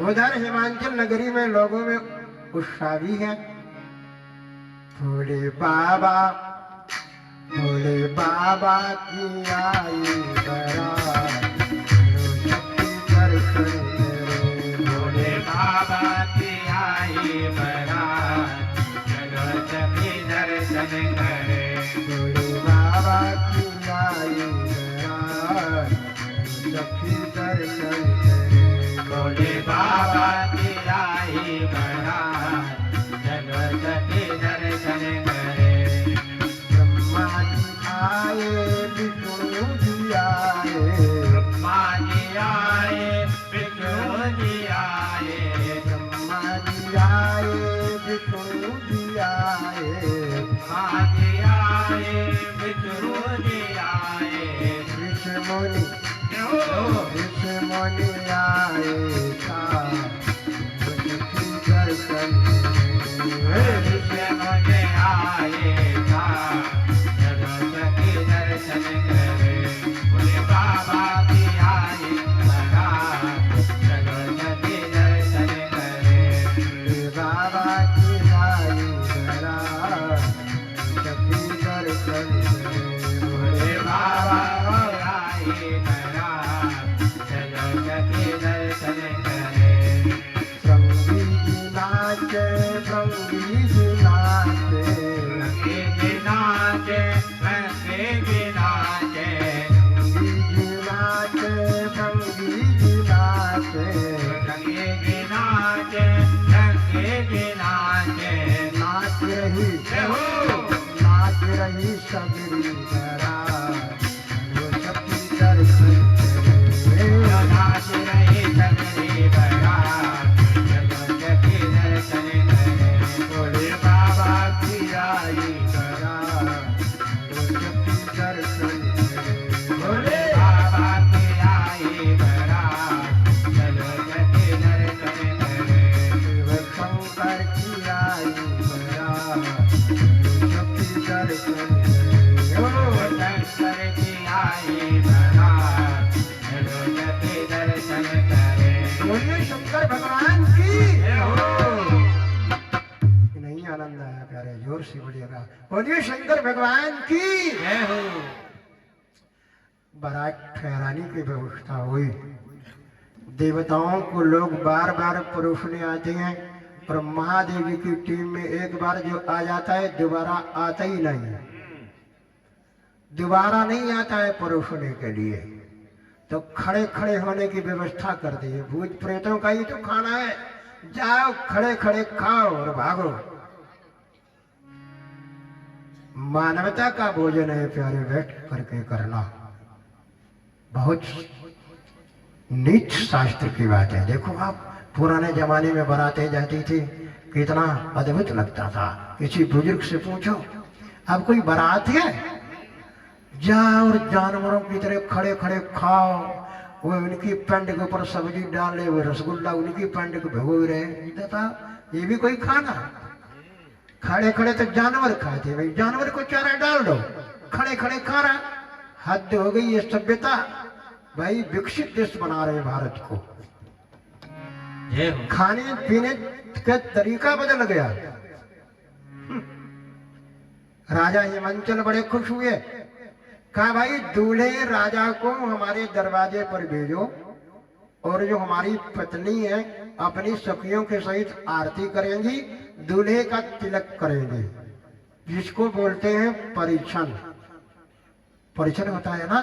[SPEAKER 1] उधर हिमाचल नगरी में लोगों में उत्साह भी है। भोले बाबा की आई बारात, दर्शन करे।
[SPEAKER 3] भोले बाबा की आई बारात, चलो सखी दर्शन करे।
[SPEAKER 1] भोले बाबा की आई बारात, सखी दर्शन करे।
[SPEAKER 3] भोले बाबा की आई बारात, चलो सखी दर्शन करे।
[SPEAKER 1] आए विष्णु जी आए
[SPEAKER 3] माते आए विष्णु जी आए
[SPEAKER 1] ऋषि मुनि
[SPEAKER 3] हो
[SPEAKER 1] आए था उसकी दर्शन
[SPEAKER 3] विष्णु जी आए था जगत के दर्शन करे बोले बाबा की आई बारात जगत के दर्शन करे
[SPEAKER 1] बाबा की आई बरात सखी दर्शन
[SPEAKER 3] बोले बाबा की आई बारात जगत के दर्शन करे
[SPEAKER 1] संगी जी नाचे संगी जी नाचे
[SPEAKER 3] रंगे के नाचे रंगे के नाचे
[SPEAKER 1] संगी जी नाचे
[SPEAKER 3] रंगे के नाचे रंगे के नाचे
[SPEAKER 1] नाच रही
[SPEAKER 3] हो
[SPEAKER 1] नाच रही सबरी बरात वो सखी दर्शन करे
[SPEAKER 3] नाच रही सगरी बारात जगत के दर्शन करे
[SPEAKER 1] बोले बाबा की आई बरात वो सखी दर्शन करे
[SPEAKER 3] बोले बाबा की आई बारात जगत के दर्शन करे
[SPEAKER 1] शिव शंकर की आई बरात सखी दर्शन करे
[SPEAKER 3] शंकर की आई बारात जगत के दर्शन करे
[SPEAKER 1] बोलिए शंकर भगवान की
[SPEAKER 3] हो
[SPEAKER 1] नहीं आनंद आया प्यारे जोर से बोलिएगा बोलिए शंकर भगवान की
[SPEAKER 3] हो
[SPEAKER 1] बारात ठहराने की व्यवस्था हुई देवताओं को लोग बार बार परोसने आते हैं और महादेवी की टीम में एक बार जो आ जाता है दोबारा आता ही नहीं है दोबारा नहीं आता है परोसने के लिए तो खड़े खड़े होने की व्यवस्था कर दी है भूत प्रेतों का ही तो खाना है जाओ खड़े खड़े खाओ और भागो मानवता का भोजन है प्यारे बैठ करके करना बहुत नीच शास्त्र की बात है देखो आप पुराने जमाने में बारातें जाती थी कितना अद्भुत लगता था किसी बुजुर्ग से पूछो अब कोई बारात है जाओ और जानवरों की तरह खड़े खड़े खाओ वो उनकी पेंड के ऊपर सब्जी डाले वो रसगुल्ला उनकी पेंड को भिगो रहे था ये भी कोई खाना खड़े खड़े तो जानवर खाते भाई जानवर को चारा डाल दो खड़े खड़े खा रहा हद हो गई ये सभ्यता भाई विकसित देश बना रहे भारत को
[SPEAKER 3] जय हो
[SPEAKER 1] खाने पीने का तरीका बदल गया राजा हिमांचल बड़े खुश हुए कहा भाई दूल्हे राजा को हमारे दरवाजे पर भेजो और जो हमारी पत्नी है अपनी सखियों के सहित आरती करेंगी दूल्हे का तिलक करेंगे जिसको बोलते हैं परिछन परिछन होता है ना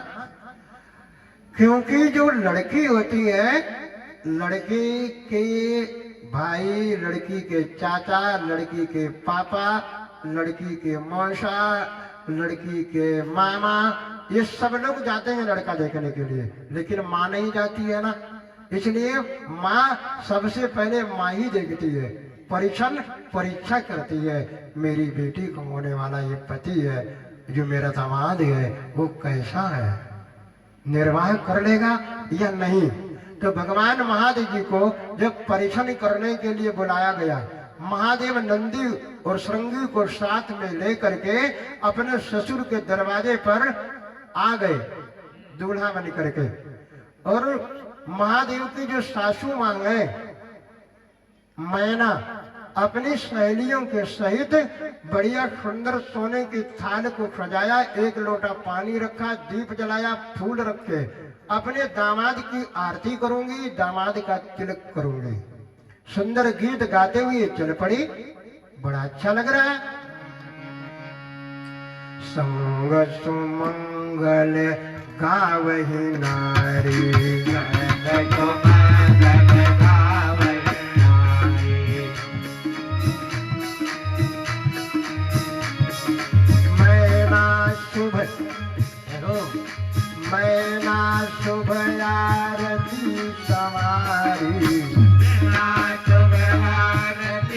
[SPEAKER 1] क्योंकि जो लड़की होती है लड़की के भाई लड़की के चाचा लड़की के पापा लड़की के मौसा लड़की के मामा ये सब लोग जाते हैं लड़का देखने के लिए लेकिन माँ नहीं जाती है ना इसलिए माँ सबसे पहले माँ ही देखती है परीक्षा करती है मेरी बेटी को होने वाला ये पति है जो मेरा दामाद है वो कैसा है निर्वाह कर लेगा या नहीं तो भगवान महादेव जी को जब परीक्षण करने के लिए बुलाया गया महादेव नंदी और श्रृंगी को साथ में लेकर के अपने ससुर के दरवाजे पर आ गए दूल्हा बन करके और महादेव की जो सासू मां है मैना अपनी सहेलियों के सहित बढ़िया सुंदर सोने की थाल को सजाया एक लोटा पानी रखा दीप जलाया फूल रखे अपने दामाद की आरती करूंगी दामाद का तिलक करूंगी सुंदर गीत गाते हुए चल पड़ी बड़ा अच्छा लग रहा है संग सुमंगल गावही नारी मैना शुभ आरती सवारी
[SPEAKER 3] शुभ आरती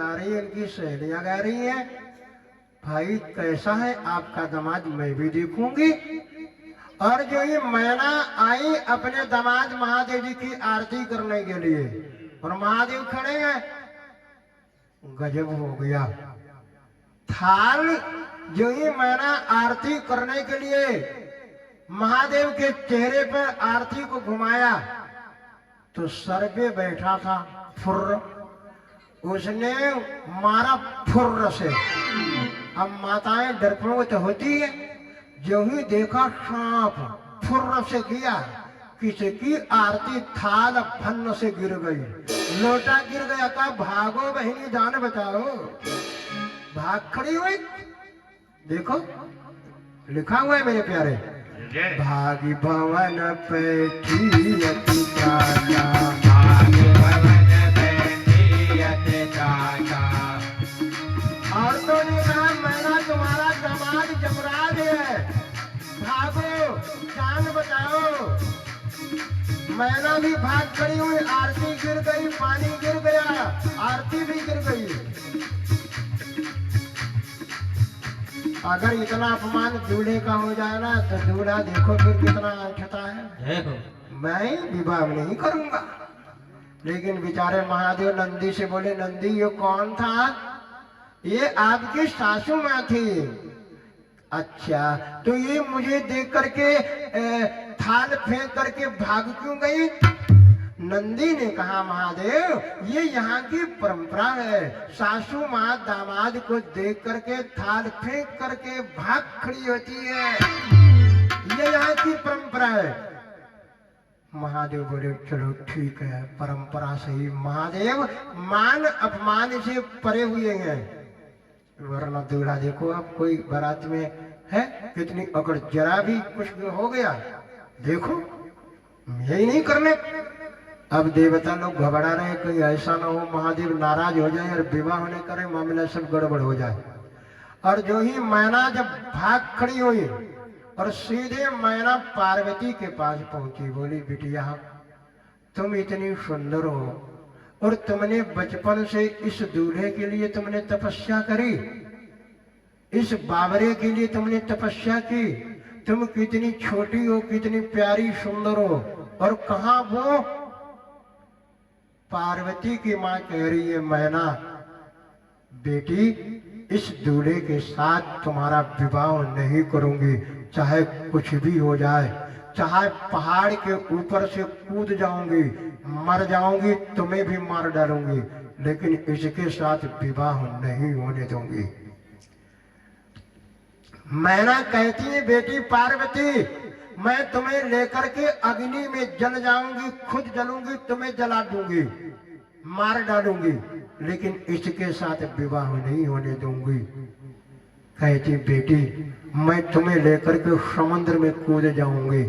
[SPEAKER 1] गा रही है, इनकी सहेलियां गा रही हैं, भाई कैसा है आपका दामाद, मैं भी देखूंगी। और जो ये मैना आई अपने दामाद महादेव जी की आरती करने के लिए, और महादेव खड़े हैं, गजब हो गया। थाल जो ही मैना आरती करने के लिए महादेव के चेहरे पर आरती को घुमाया तो सर पे बैठा था फुर्र, उसने मारा फुर्र से। अब माताएं डरपोक तो होती है, जो ही देखा सांप फुर्र से किया, किसी की आरती थाल फन्न से गिर गई, लोटा गिर गया। कहा भागो बहिनी जान बचाओ, भाग खड़ी हुई। देखो लिखा हुआ है मेरे प्यारे, भागी भवन पैठी अति प्राचा,
[SPEAKER 3] भाग्य भवन बैठी अति प्राचा।
[SPEAKER 1] औरतों ने कहा मैना तुम्हारा दामाद जमराज है, भागो जान बचाओ। मैना भी भाग खड़ी हुई, आरती गिर गई, पानी गिर गया, आरती भी गिर गई। अगर इतना अपमान दूल्हे का हो जाए ना तो दूल्हा देखो फिर कितना उठता है।
[SPEAKER 3] जय हो।
[SPEAKER 1] मैं विवाह नहीं करूंगा। लेकिन बेचारे महादेव नंदी से बोले, नंदी ये कौन था? ये आपकी सासू माँ थी। अच्छा, तो ये मुझे देख करके थाल फेंक करके भाग क्यों गई? नंदी ने कहा महादेव ये यहाँ की परंपरा है, सासू माँ दामाद को देख करके थाल फेंक करके भाग खड़ी होती है, ये यहाँ की परंपरा है। महादेव बोले चलो ठीक है, परंपरा सही। महादेव मान अपमान से परे हुए हैं, वरना दूल्हा देखो अब कोई बारात में है कितनी अकड़, जरा भी कुछ हो गया देखो यही नहीं करने। अब देवता लोग घबरा रहे कहीं ऐसा ना हो महादेव नाराज हो जाए और विवाह न करे, मामला सब गड़बड़ हो जाए। और जो ही मैना जब भाग खड़ी हुई और सीधे मैना पार्वती के पास पहुंची, बोली बिटिया तुम इतनी सुंदर हो और तुमने बचपन से इस दूल्हे के लिए तुमने तपस्या करी, इस बाबरे के लिए तुमने तपस्या की, तुम कितनी छोटी हो, कितनी प्यारी सुंदर हो। और कहा वो पार्वती की माँ कह रही है मैना बेटी इस दूल्हे के साथ तुम्हारा विवाह नहीं करूंगी, चाहे कुछ भी हो जाए, चाहे पहाड़ के ऊपर से कूद जाऊंगी, मर जाऊंगी, तुम्हें भी मार डालूंगी, लेकिन इसके साथ विवाह नहीं होने दूंगी। मैना कहती है बेटी पार्वती मैं तुम्हें लेकर के अग्नि में जल जाऊंगी, खुद जलूंगी, तुम्हें जला दूंगी, मार डालूंगी, लेकिन इसके साथ विवाह नहीं होने दूंगी। कहती बेटी मैं तुम्हें लेकर के समुद्र में कूद जाऊंगी,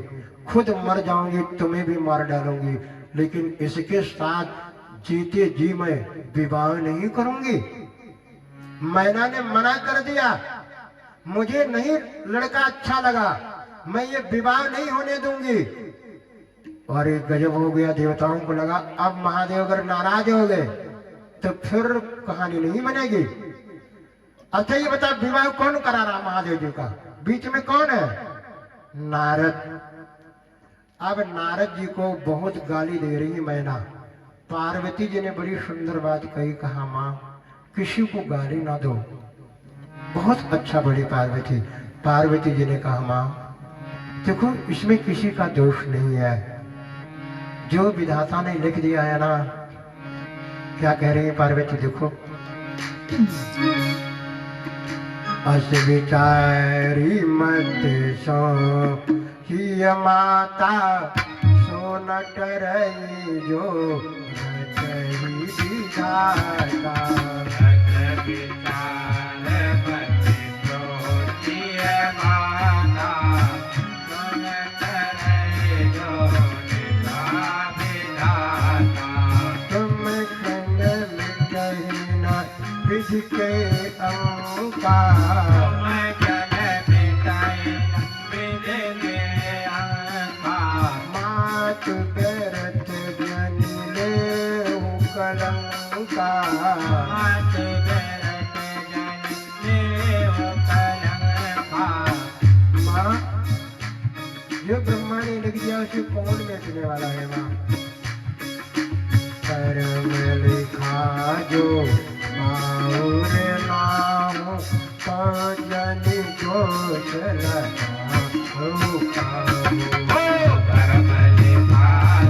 [SPEAKER 1] खुद मर जाऊंगी, तुम्हें भी मार डालूंगी, लेकिन इसके साथ जीते जी मैं विवाह नहीं करूंगी। मैना ने मना कर दिया, मुझे नहीं लड़का अच्छा लगा, मैं ये विवाह नहीं होने दूंगी। और एक गजब हो गया, देवताओं को लगा अब महादेव अगर नाराज हो गए तो फिर कहानी नहीं बनेगी। अच्छा ये बता विवाह कौन करा रहा महादेव जी का, बीच में कौन है? नारद। अब नारद जी को बहुत गाली दे रही है मैना। पार्वती जी ने बड़ी सुंदर बात कही, कहा माँ किसी को गाली ना दो, बहुत अच्छा बड़ी पार्वती। पार्वती जी ने कहा माँ देखो इसमें किसी का दोष नहीं है, जो विधाता ने लिख दिया है ना। क्या कह रही है पार्वती देखो, अस विचारी मत सो ही माता सो न डरई जो रचई विधाता। के अंकार मात करत जन ले कलंका। से कौन बेचने वाला है माँ? कर्म लिखा जो माऊर नाम पाजन जो चला
[SPEAKER 3] कर्म लिखा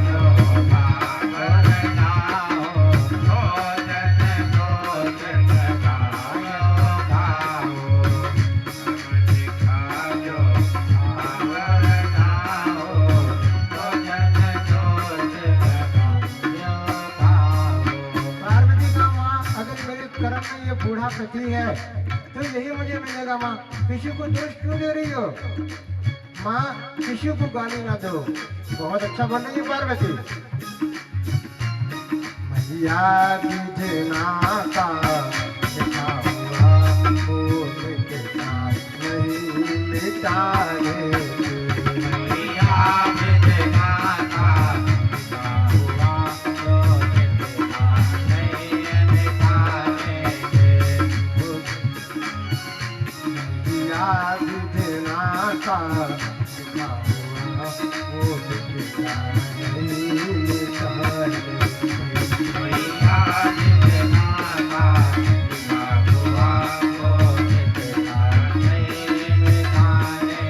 [SPEAKER 3] जो बाबर नाम भोजन दोष लगायो भाव। कर्म लिखा जो बाबर नाम भोजन दोष लगायो भाव।
[SPEAKER 1] पार्वती का माँ, अगर मेरे कर्म में ये बूढ़ा पति है तो यही मुझे मिलेगा माँ। किसी को दोष क्यों दे रही हो माँ? किसी को गाली ना दो। बहुत अच्छा बोल रही है पार्वती। मैया विजना का लिखा हुआ फूल के साथ नहीं मिटाने।
[SPEAKER 3] मैया विजना का लिखा हुआ फूल के साथ नहीं मिटाएंगे।
[SPEAKER 1] मैया विजना का लिखा हुआ फूल के साथ नहीं मिटाने।
[SPEAKER 3] मैया विजना का लिखा हुआ फूल के साथ नहीं मिटाएंगे।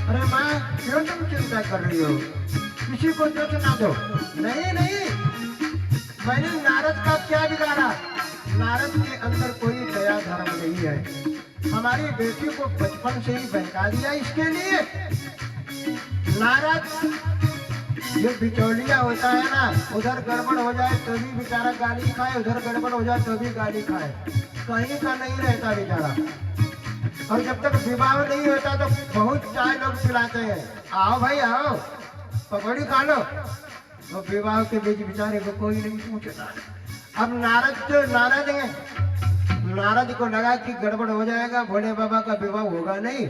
[SPEAKER 1] अरे माँ, क्यों तुम चिंता कर रही हो? किसी को दोष ना दो। नहीं नहीं, मैंने नारद का क्या बिगाड़ा? नारद के अंदर कोई दया धर्म नहीं है। हमारी बेटी को बचपन से ही बहका दिया इसके लिए। नारद ये बिचौलिया होता है ना, उधर गड़बड़ हो जाए तो भी बेचारा गाली खाए, उधर गड़बड़ हो जाए तो भी गाली खाए, कहीं का नहीं रहता बेचारा। और जब तक विवाह नहीं होता तो बहुत चाय लोग पिलाते हैं, आओ भाई आओ पकौड़ी खा लो। तो विवाह के बीच बेचारे को कोई नहीं पूछता। अब नारद है, नारद को लगा कि गड़बड़ हो जाएगा, भोले बाबा का विवाह होगा नहीं,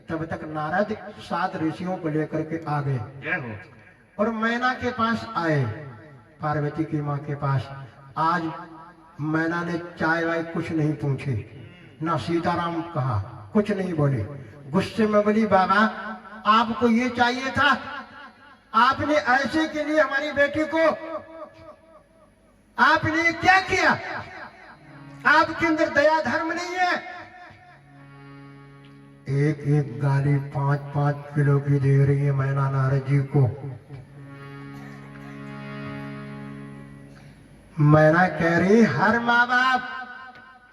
[SPEAKER 1] तब तक नारद 7 ऋषियों को लेकर के आ गए
[SPEAKER 2] जय हो।
[SPEAKER 1] और मैना के पास आए, पार्वती की माँ के पास। आज मैना ने चाय वाय कुछ नहीं पूछी, ना सीताराम कहा, कुछ नहीं बोली। गुस्से में बोली, बाबा आपको ये चाहिए था, आपने ऐसे के लिए हमारी बेटी को आपने क्या किया? आपके अंदर दया धर्म नहीं है। एक एक गाली 5-5 किलो की दे रही है मैना नारद जी को। मैना कह रही, हर माँ बाप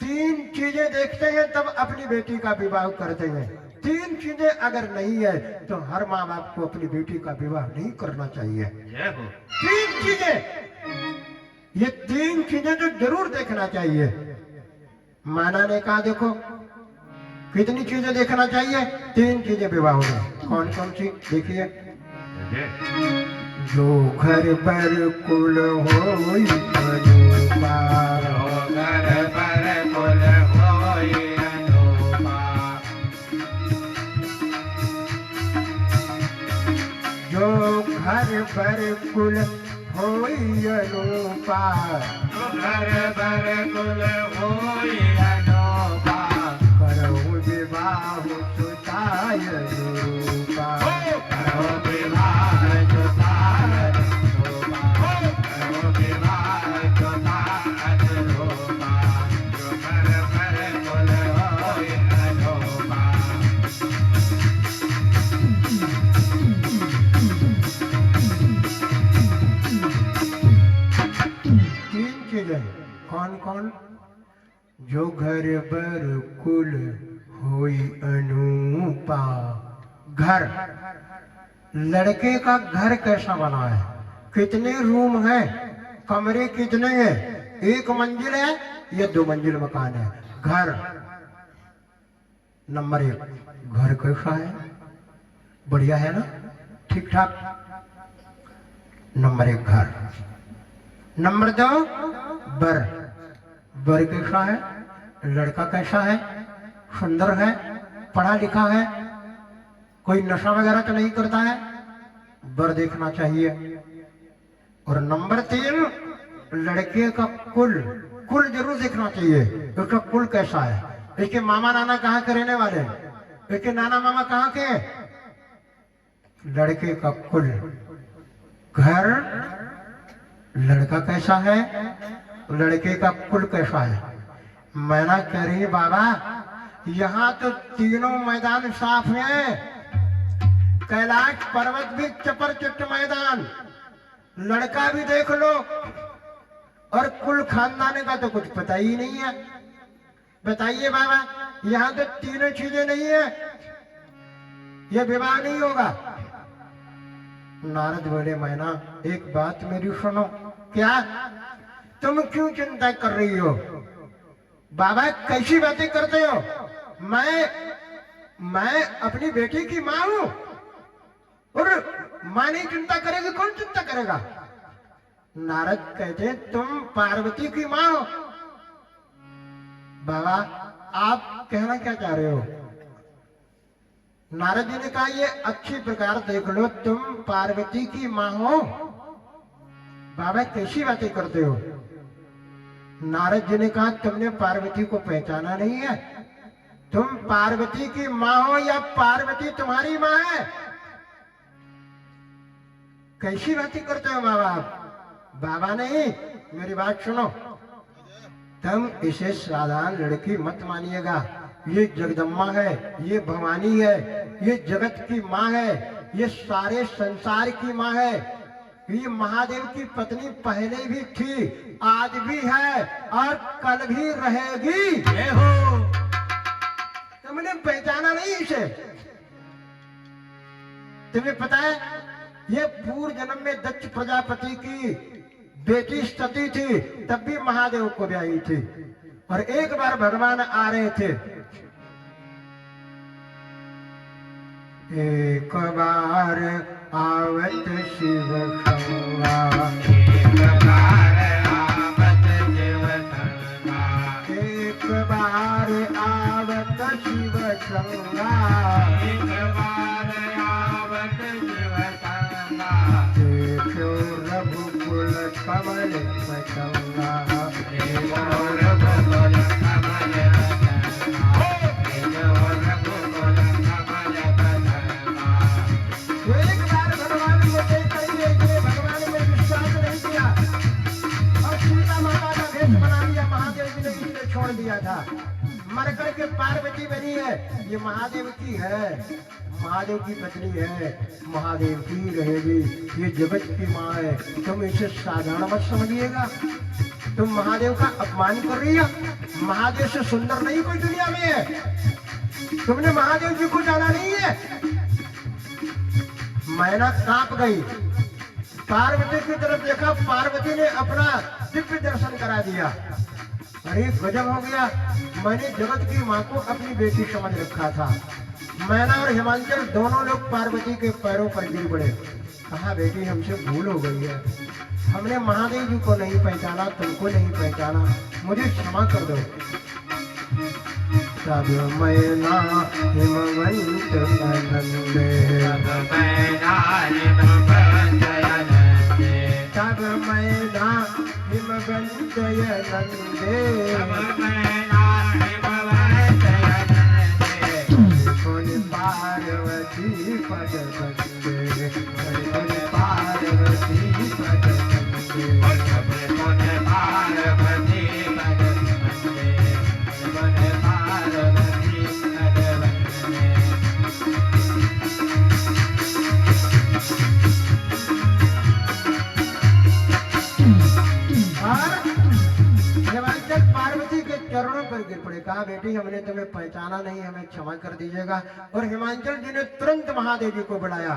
[SPEAKER 1] 3 चीजें देखते हैं तब अपनी बेटी का विवाह करते हैं। 3 चीजें अगर नहीं है तो हर माँ बाप को अपनी बेटी का विवाह नहीं करना चाहिए।
[SPEAKER 2] जय हो।
[SPEAKER 1] 3 चीजें, ये 3 चीजें तो जरूर देखना चाहिए। मैना ने कहा, देखो कितनी चीजें देखना चाहिए? 3 चीजें विवाह में। कौन कौन सी? देखिए,
[SPEAKER 2] जय।
[SPEAKER 1] जो घर पर कुल होई अनुपा,
[SPEAKER 3] घर पर कुल होई अनुपा।
[SPEAKER 1] जो घर पर कुल होई अनुपा,
[SPEAKER 3] घर पर कुल होई अनुपा।
[SPEAKER 1] करहु विवाह सुताय रूपा।
[SPEAKER 3] करो विवाह सुताय रूपा। करो विवाह सुताय रूपा। जो घर पर कुल होई अनुपा।
[SPEAKER 1] 3 चीजें। कौन कौन? जो घर बर कुल होई अनुपा। घर, लड़के का घर कैसा बना है, कितने रूम है, कमरे कितने हैं, 1 मंजिल है या 2 मंजिल मकान है? घर नंबर 1। घर कैसा है? बढ़िया है ना, ठीक ठाक। नंबर 1 घर। नंबर 2 बर। बर कैसा है? लड़का कैसा है? सुंदर है, पढ़ा लिखा है, कोई नशा वगैरह तो नहीं करता है? बर देखना चाहिए। और नंबर 3 लड़के का कुल। कुल जरूर देखना चाहिए, उसका कुल कैसा है। इसके मामा नाना कहाँ के रहने वाले हैं, इसके नाना मामा कहाँ के हैं? लड़के का कुल, घर, लड़का कैसा है, लड़के का कुल कैसा है। मैना कह रही बाबा यहाँ तो तीनों मैदान साफ हैं, कैलाश पर्वत भी चपरचिट मैदान, लड़का भी देख लो और कुल खानदान का तो कुछ पता ही नहीं है। बताइए बाबा यहाँ तो तीनों चीजें नहीं है, ये विवाह नहीं होगा। नारद बोले मैना एक बात मेरी सुनो। क्या? तुम क्यों चिंता कर रही हो? बाबा कैसी बातें करते हो? मैं अपनी बेटी की माँ हूं और माँ नहीं चिंता करेगी, कौन चिंता करेगा? नारद कहते तुम पार्वती की माँ हो। बाबा आप कहना क्या चाह रहे हो? नारद जी ने कहा ये अच्छी प्रकार देख लो, तुम पार्वती की माँ हो। बाबा कैसी बातें करते हो? नारद जी ने कहा तुमने पार्वती को पहचाना नहीं है, तुम पार्वती की माँ हो या पार्वती तुम्हारी माँ है? कैसी बातें करते हो बाबा आप? बाबा नहीं, मेरी बात सुनो, तुम इसे साधारण लड़की मत मानिएगा, ये जगदम्बा है, ये भवानी है, ये जगत की माँ है, ये सारे संसार की माँ है, ये महादेव की पत्नी पहले भी थी, आज भी है और कल भी रहेगी। तुमने पहचाना नहीं इसे? तुम्हें पता है ये पूर्व जन्म में दक्ष प्रजापति की बेटी सती थी, तब भी महादेव को ब्याही थी। और एक बार भगवान आ रहे थे, एक बार आवत शिव संगा,
[SPEAKER 3] एक बार आवत शिव संगा,
[SPEAKER 1] एक बार आवत शिव संगा,
[SPEAKER 3] एक बार आवत शिव संगा,
[SPEAKER 1] देखो रघुकुल कमल संगा,
[SPEAKER 3] एक और रघुकुल कमल संगा, एक और रघुकुल कमल संगा।
[SPEAKER 1] तो एक बार भगवान को देख करके इसने भगवान में विश्वास नहीं किया और सीता माता का भेष बना लिया। महादेव जी ने इसे छोड़ दिया था, मर करके पार्वती बनी है। ये महादेव की है, महादेव की पत्नी है, महादेव की रहेगी, ये जगत की माँ है। तुम इसे साधारण मत समझिएगा, तुम महादेव का अपमान कर रही हो। महादेव से सुंदर नहीं कोई दुनिया में है। तुमने महादेव जी को जाना नहीं है। मैना कांप गई, पार्वती की तरफ देखा, पार्वती ने अपना दिव्य दर्शन करा दिया। अरे गजब हो गया, मैंने जगत की माँ को अपनी बेटी समझ रखा था। मैना और हिमांचल दोनों लोग पार्वती के पैरों पर गिर पड़े। कहा बेटी हमसे भूल हो गई है, हमने महादेव जी को नहीं पहचाना, तुमको नहीं पहचाना, मुझे क्षमा कर दो। तब मैना हिमवंत आनंदे,
[SPEAKER 3] तब मैना हिमवंत आनंदे,
[SPEAKER 1] तब मैना हिमवंत आनंदे,
[SPEAKER 3] तब मैना हिमवंत आनंदे,
[SPEAKER 1] कोन पार्वती पद बंदे, कोन पार्वती पद बंदे,
[SPEAKER 3] कोन पार्वती पद बंदे, कोन पार्वती पद बंदे।
[SPEAKER 1] और हिमांचल पार्वती के चरणों पर गिर पड़े। कहा बेटी हमने तुम्हें पहचाना नहीं, हमें क्षमा कर दीजिएगा। और हिमांचल जी ने तुरंत महादेव जी को बुलाया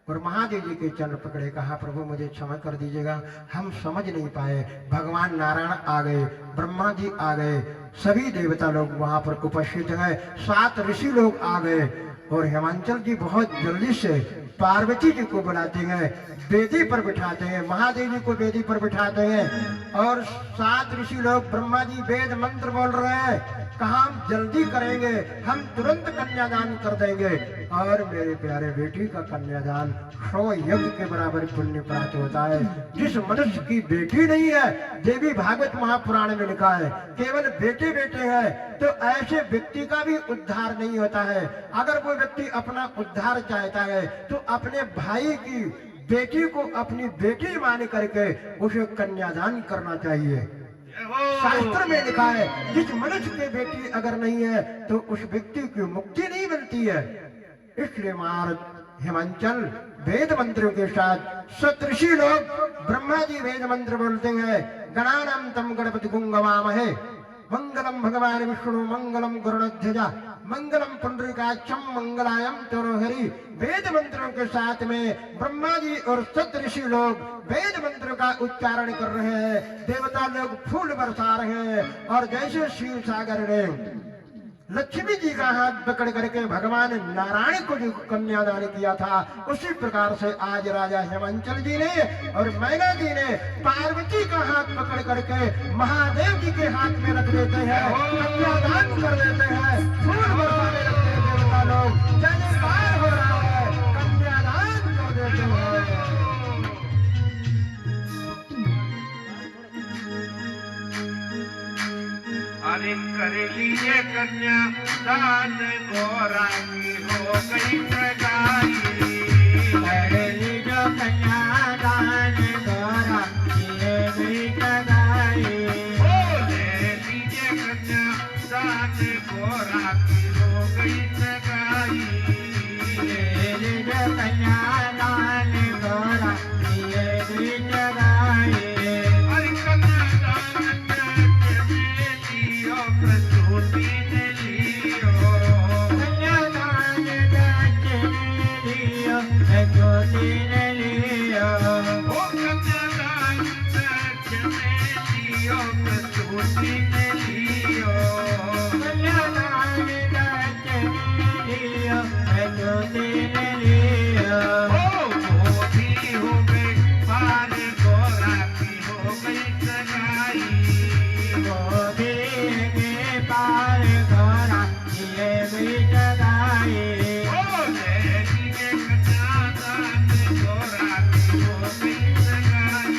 [SPEAKER 1] और महादेव जी के चरण पकड़े। कहा प्रभु मुझे क्षमा कर दीजिएगा, हम समझ नहीं पाए। भगवान नारायण आ गए, ब्रह्मा जी आ गए, सभी देवता लोग वहां पर उपस्थित हैं, 7 ऋषि लोग आ गए। और हिमांचल जी बहुत जल्दी से पार्वती जी को बुलाते हैं, वेदी पर बिठाते हैं, महादेव जी को वेदी पर बिठाते हैं। और 7 ऋषि लोग, ब्रह्मा जी वेद मंत्र बोल रहे हैं। कहा हम जल्दी करेंगे, हम तुरंत कन्यादान कर देंगे। और मेरे प्यारे बेटी का कन्यादान 100 यज्ञ के बराबर पुण्य प्राप्त होता है। जिस मनुष्य की बेटी नहीं है, देवी भागवत महापुराण में लिखा है, केवल बेटे बेटे हैं, तो ऐसे व्यक्ति का भी उद्धार नहीं होता है। अगर कोई व्यक्ति अपना उद्धार चाहता है तो अपने भाई की बेटी को अपनी बेटी मान करके उसे कन्यादान करना चाहिए। शास्त्र में लिखा है जिस मनुष्य की बेटी अगर नहीं है तो उस व्यक्ति की मुक्ति नहीं मिलती है। इसलिए महाराज हिमांचल वेद मंत्रों के साथ सप्तऋषि लोग ब्रह्मा जी वेद मंत्र बोलते हैं, गणानां तम गणपति गुंगवामहे, मंगलम भगवान विष्णु मंगलम गरुड़ध्वज मंगलम पुंडरीकाक्षम मंगलायम तनोहरि। वेद मंत्रों के साथ में ब्रह्मा जी और सप्तऋषि लोग वेद मंत्र का उच्चारण कर रहे हैं, देवता लोग फूल बरसा रहे हैं। और जैसे शिव सागर ने लक्ष्मी जी का हाथ पकड़ करके भगवान नारायण को जो कन्यादान किया था, उसी प्रकार से आज राजा हिमांचल जी ने और मैना जी ने पार्वती का हाथ पकड़ करके महादेव जी के हाथ में रख देते हैं, कन्यादान कर देते हैं, फूल बरसाने लगते हैं देवता लोग, जयकार हो रहा है, कन्यादान कर देते हैं।
[SPEAKER 3] अरे कर लिए कन्या दान गोरा की हो गई सगाई। कर ली जो कन्या दान गोरा की हो गई सगाई। ओ ले लीजिए कन्या दान गोरा की हो गई सगाई। ले लीजिए कन्या दान गोरा की हो गई सगाई। अरे कन्या दान प्रसूति ने लियो, कन्यादान लियो, प्रसूति ने लियो, ओ कन्यादान लियो, प्रसूति ने लियो, कन्यादान लियो, प्रसूति ने लियो। ओ गोदी हो गई पार गोरा की हो गई सगाई। गोदी पार गोरा किए गई सगाई। ओ ले लीजिए कन्यादान गोरा की हो गई सगाई।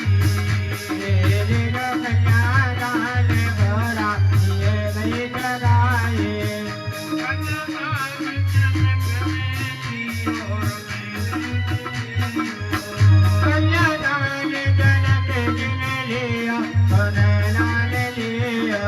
[SPEAKER 3] ले लीजिए कन्यादान गोरा किए गई सगाई। कन्यादान जनक ने लियो, कन्यादान जनक ने लियो, नैना ने लियो।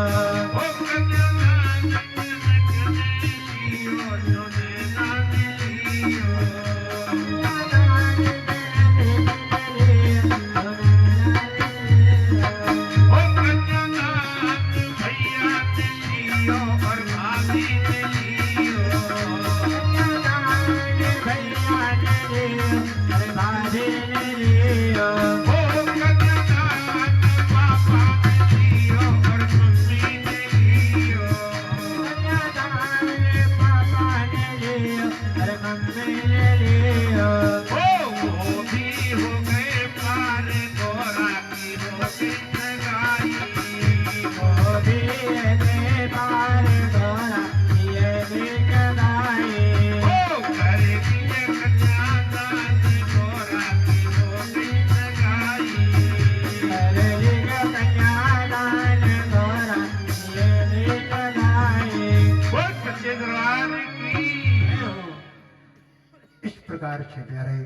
[SPEAKER 1] से प्यारे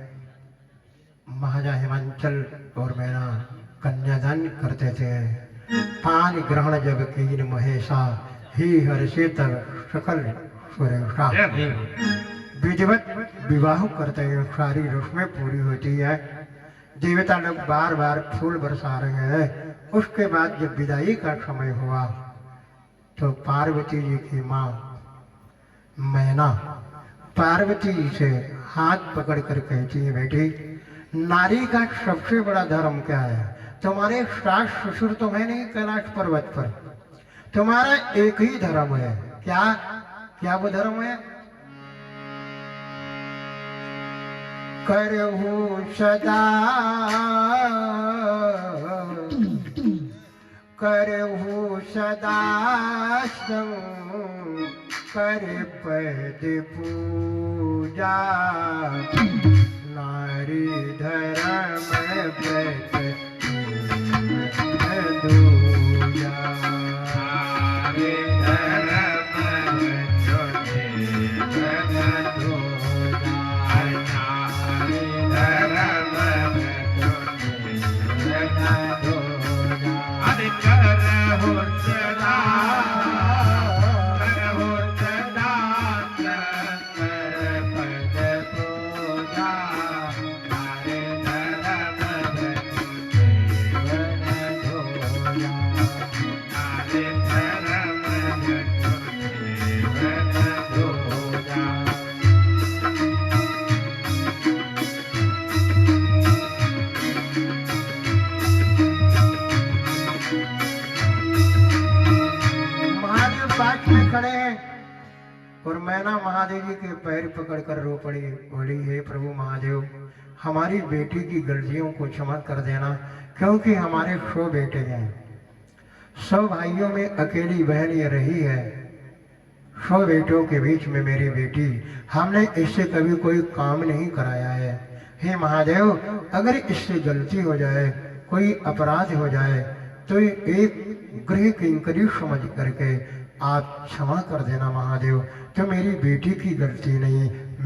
[SPEAKER 1] महाराजा हिमांचल और मैना कन्यादान करते थे। पान ग्रहण जब कीन महेशा ही हर्षित सकल सुरेशा। विधिवत विवाह करते हैं, सारी रस्में पूरी होती है, देवता लोग बार बार फूल बरसा रहे हैं। उसके बाद जब विदाई का समय हुआ तो पार्वती जी की माँ मैना पार्वती जी से हाथ पकड़ कर कहती है, बेटी नारी का सबसे बड़ा धर्म क्या है? तुम्हारे सास ससुर तो है नहीं कैलाश पर्वत पर, तुम्हारा एक ही धर्म है। क्या क्या वो धर्म है? करहूं सदा करहूं सदा कर पद पूजा, नारी धर्म व्रत दूजा। नारी धर्म व्रत दूजा, नारी महादेव पास में खड़े हैं और मैना महादेव जी के पैर पकड़कर रो पड़ी, बोली हे प्रभु महादेव, हमारी बेटी की गलतियों को क्षमा कर देना, क्योंकि हमारे 100 बेटे हैं, 100 भाइयों में अकेली बहन ये रही है, 100 बेटों के बीच में मेरी बेटी, हमने इससे कभी कोई काम नहीं कराया है। हे महादेव, अगर इससे गलती हो जाए, कोई अपराध हो जाए, तो एक गृह किंकरी समझ करके आप क्षमा कर देना महादेव, तो मेरी बेटी की गलती नहीं,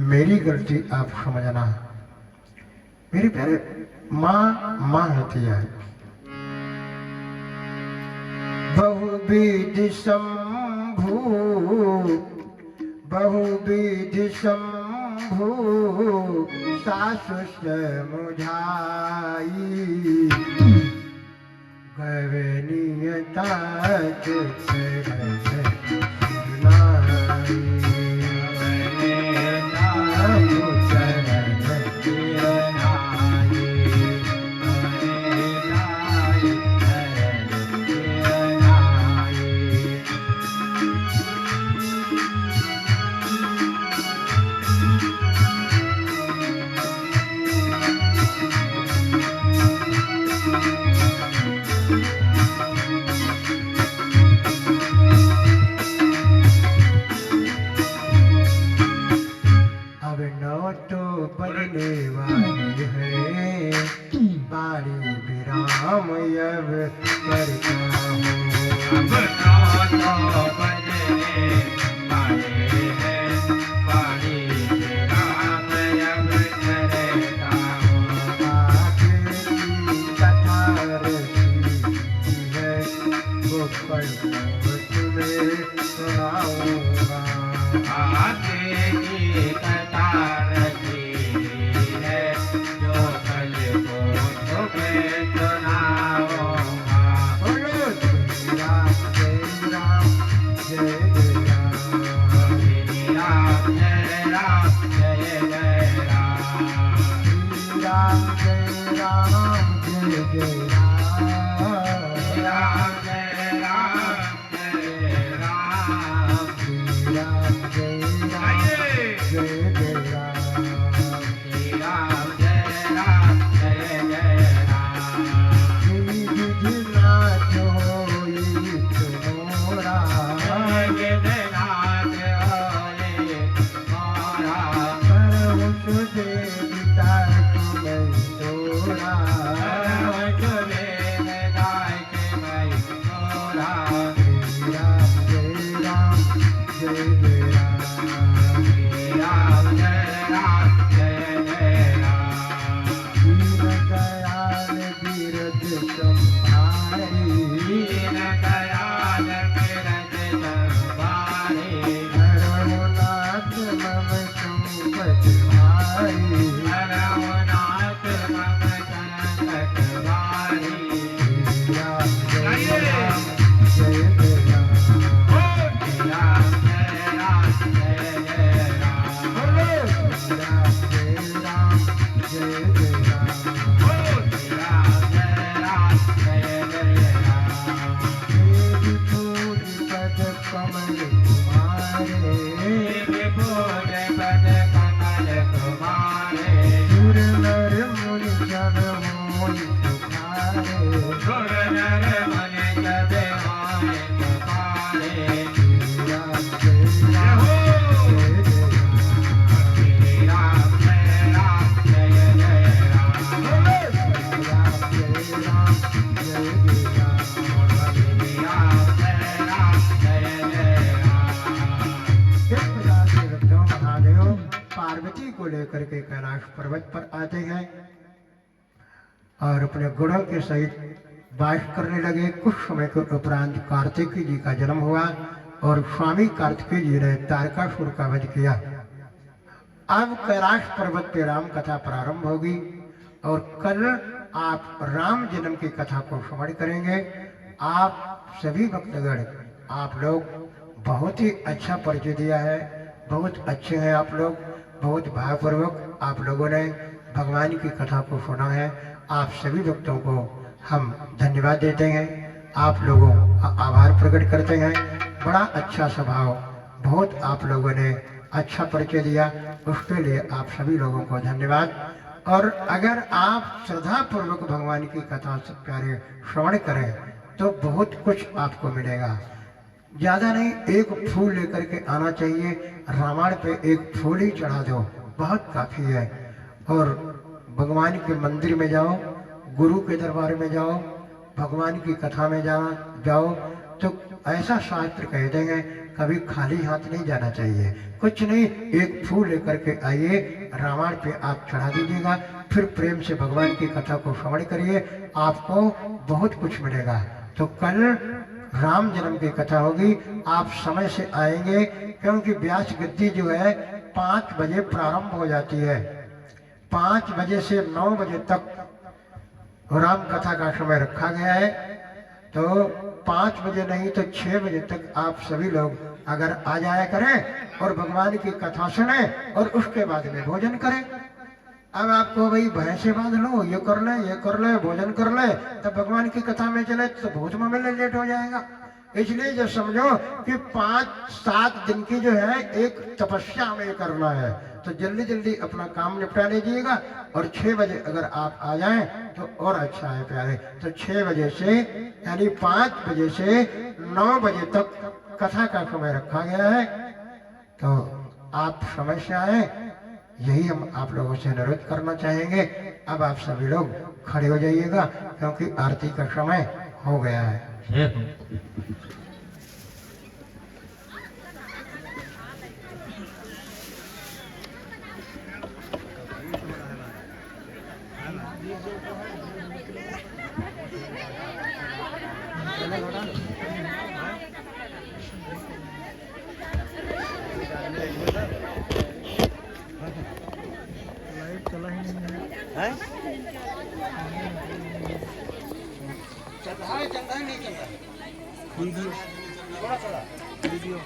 [SPEAKER 1] मेरी गलती आप समझना। मेरी प्यारे माँ होती है। बहुविध शंभु बहुविध शंभु सासु समुझाई, गवनीयता बनने वाली है, बारी विराम अब करता हूँ।
[SPEAKER 3] अब तो बनने वाले हैं, बारी विराम अब करता हूँ।
[SPEAKER 1] आगे की कथा रची है, वो पल तुम्हें सुनाऊंगा।
[SPEAKER 3] आगे की कथा
[SPEAKER 1] पार्वती को लेकर के कैलाश पर्वत पर आते हैं और अपने गुणों के सहित वास करने लगे। कुछ समय के उपरांत कार्तिकेय जी का जन्म हुआ और स्वामी कार्तिकेय जी ने तारकासुर का वध किया। अब कैलाश पर्वत पे राम कथा प्रारंभ होगी और कल आप राम जन्म की कथा को श्रवण करेंगे। आप सभी भक्तगण, आप लोग बहुत ही अच्छा परिचय दिया है, बहुत अच्छे हैं आप लोग, बहुत भावपूर्वक आप लोगों ने भगवान की कथा को सुना है। आप सभी भक्तों को हम धन्यवाद देते हैं, आप लोगों का आभार प्रकट करते हैं। बड़ा अच्छा स्वभाव, बहुत आप लोगों ने अच्छा परिचय दिया, उसके लिए आप सभी लोगों को धन्यवाद। और अगर आप श्रद्धा पूर्वक भगवान की कथा से प्यारे श्रवण करें तो बहुत कुछ आपको मिलेगा। ज्यादा नहीं, एक फूल लेकर के आना चाहिए, रामायण पे एक फूल ही चढ़ा दो, बहुत काफी है। और भगवान के मंदिर में जाओ, गुरु के दरबार में जाओ, भगवान की कथा में जाओ तो ऐसा शास्त्र कह देंगे कभी खाली हाथ नहीं जाना चाहिए। कुछ नहीं, एक फूल लेकर के आइए, रामायण पे आप चढ़ा दीजिएगा, फिर प्रेम से भगवान की कथा को श्रवण करिए, आपको बहुत कुछ मिलेगा। तो कल राम जन्म की कथा होगी, आप समय से आएंगे क्योंकि व्यास गद्दी जो है 5 बजे प्रारंभ हो जाती है। 5 बजे से 9 बजे तक राम कथा का समय रखा गया है। तो 5 बजे नहीं तो 6 बजे तक आप सभी लोग अगर आ जाया करें और भगवान की कथा सुने और उसके बाद में भोजन करें। अब आपको भाई भैंसे बांध लो, ये कर ले, भोजन कर ले, तब भगवान की कथा में चले तो भोज में लेट हो जाएगा। इसलिए जो समझो कि 5-7 दिन की जो है एक तपस्या हमें करना है, तो जल्दी जल्दी अपना काम निपटा लीजिएगा। और 6 बजे अगर आप आ जाएं तो और अच्छा है प्यारे। तो 6 बजे से यानी 5 बजे से 9 बजे तक कथा का समय रखा गया है। तो आप समय से आए, यही हम आप लोगों से अनुरोध करना चाहेंगे। अब आप सभी लोग खड़े हो जाइएगा क्योंकि आरती का समय हो गया है।
[SPEAKER 4] चला ही नहीं है, चल रहा है नहीं चल रहा वीडियो थोड़ा वीडियो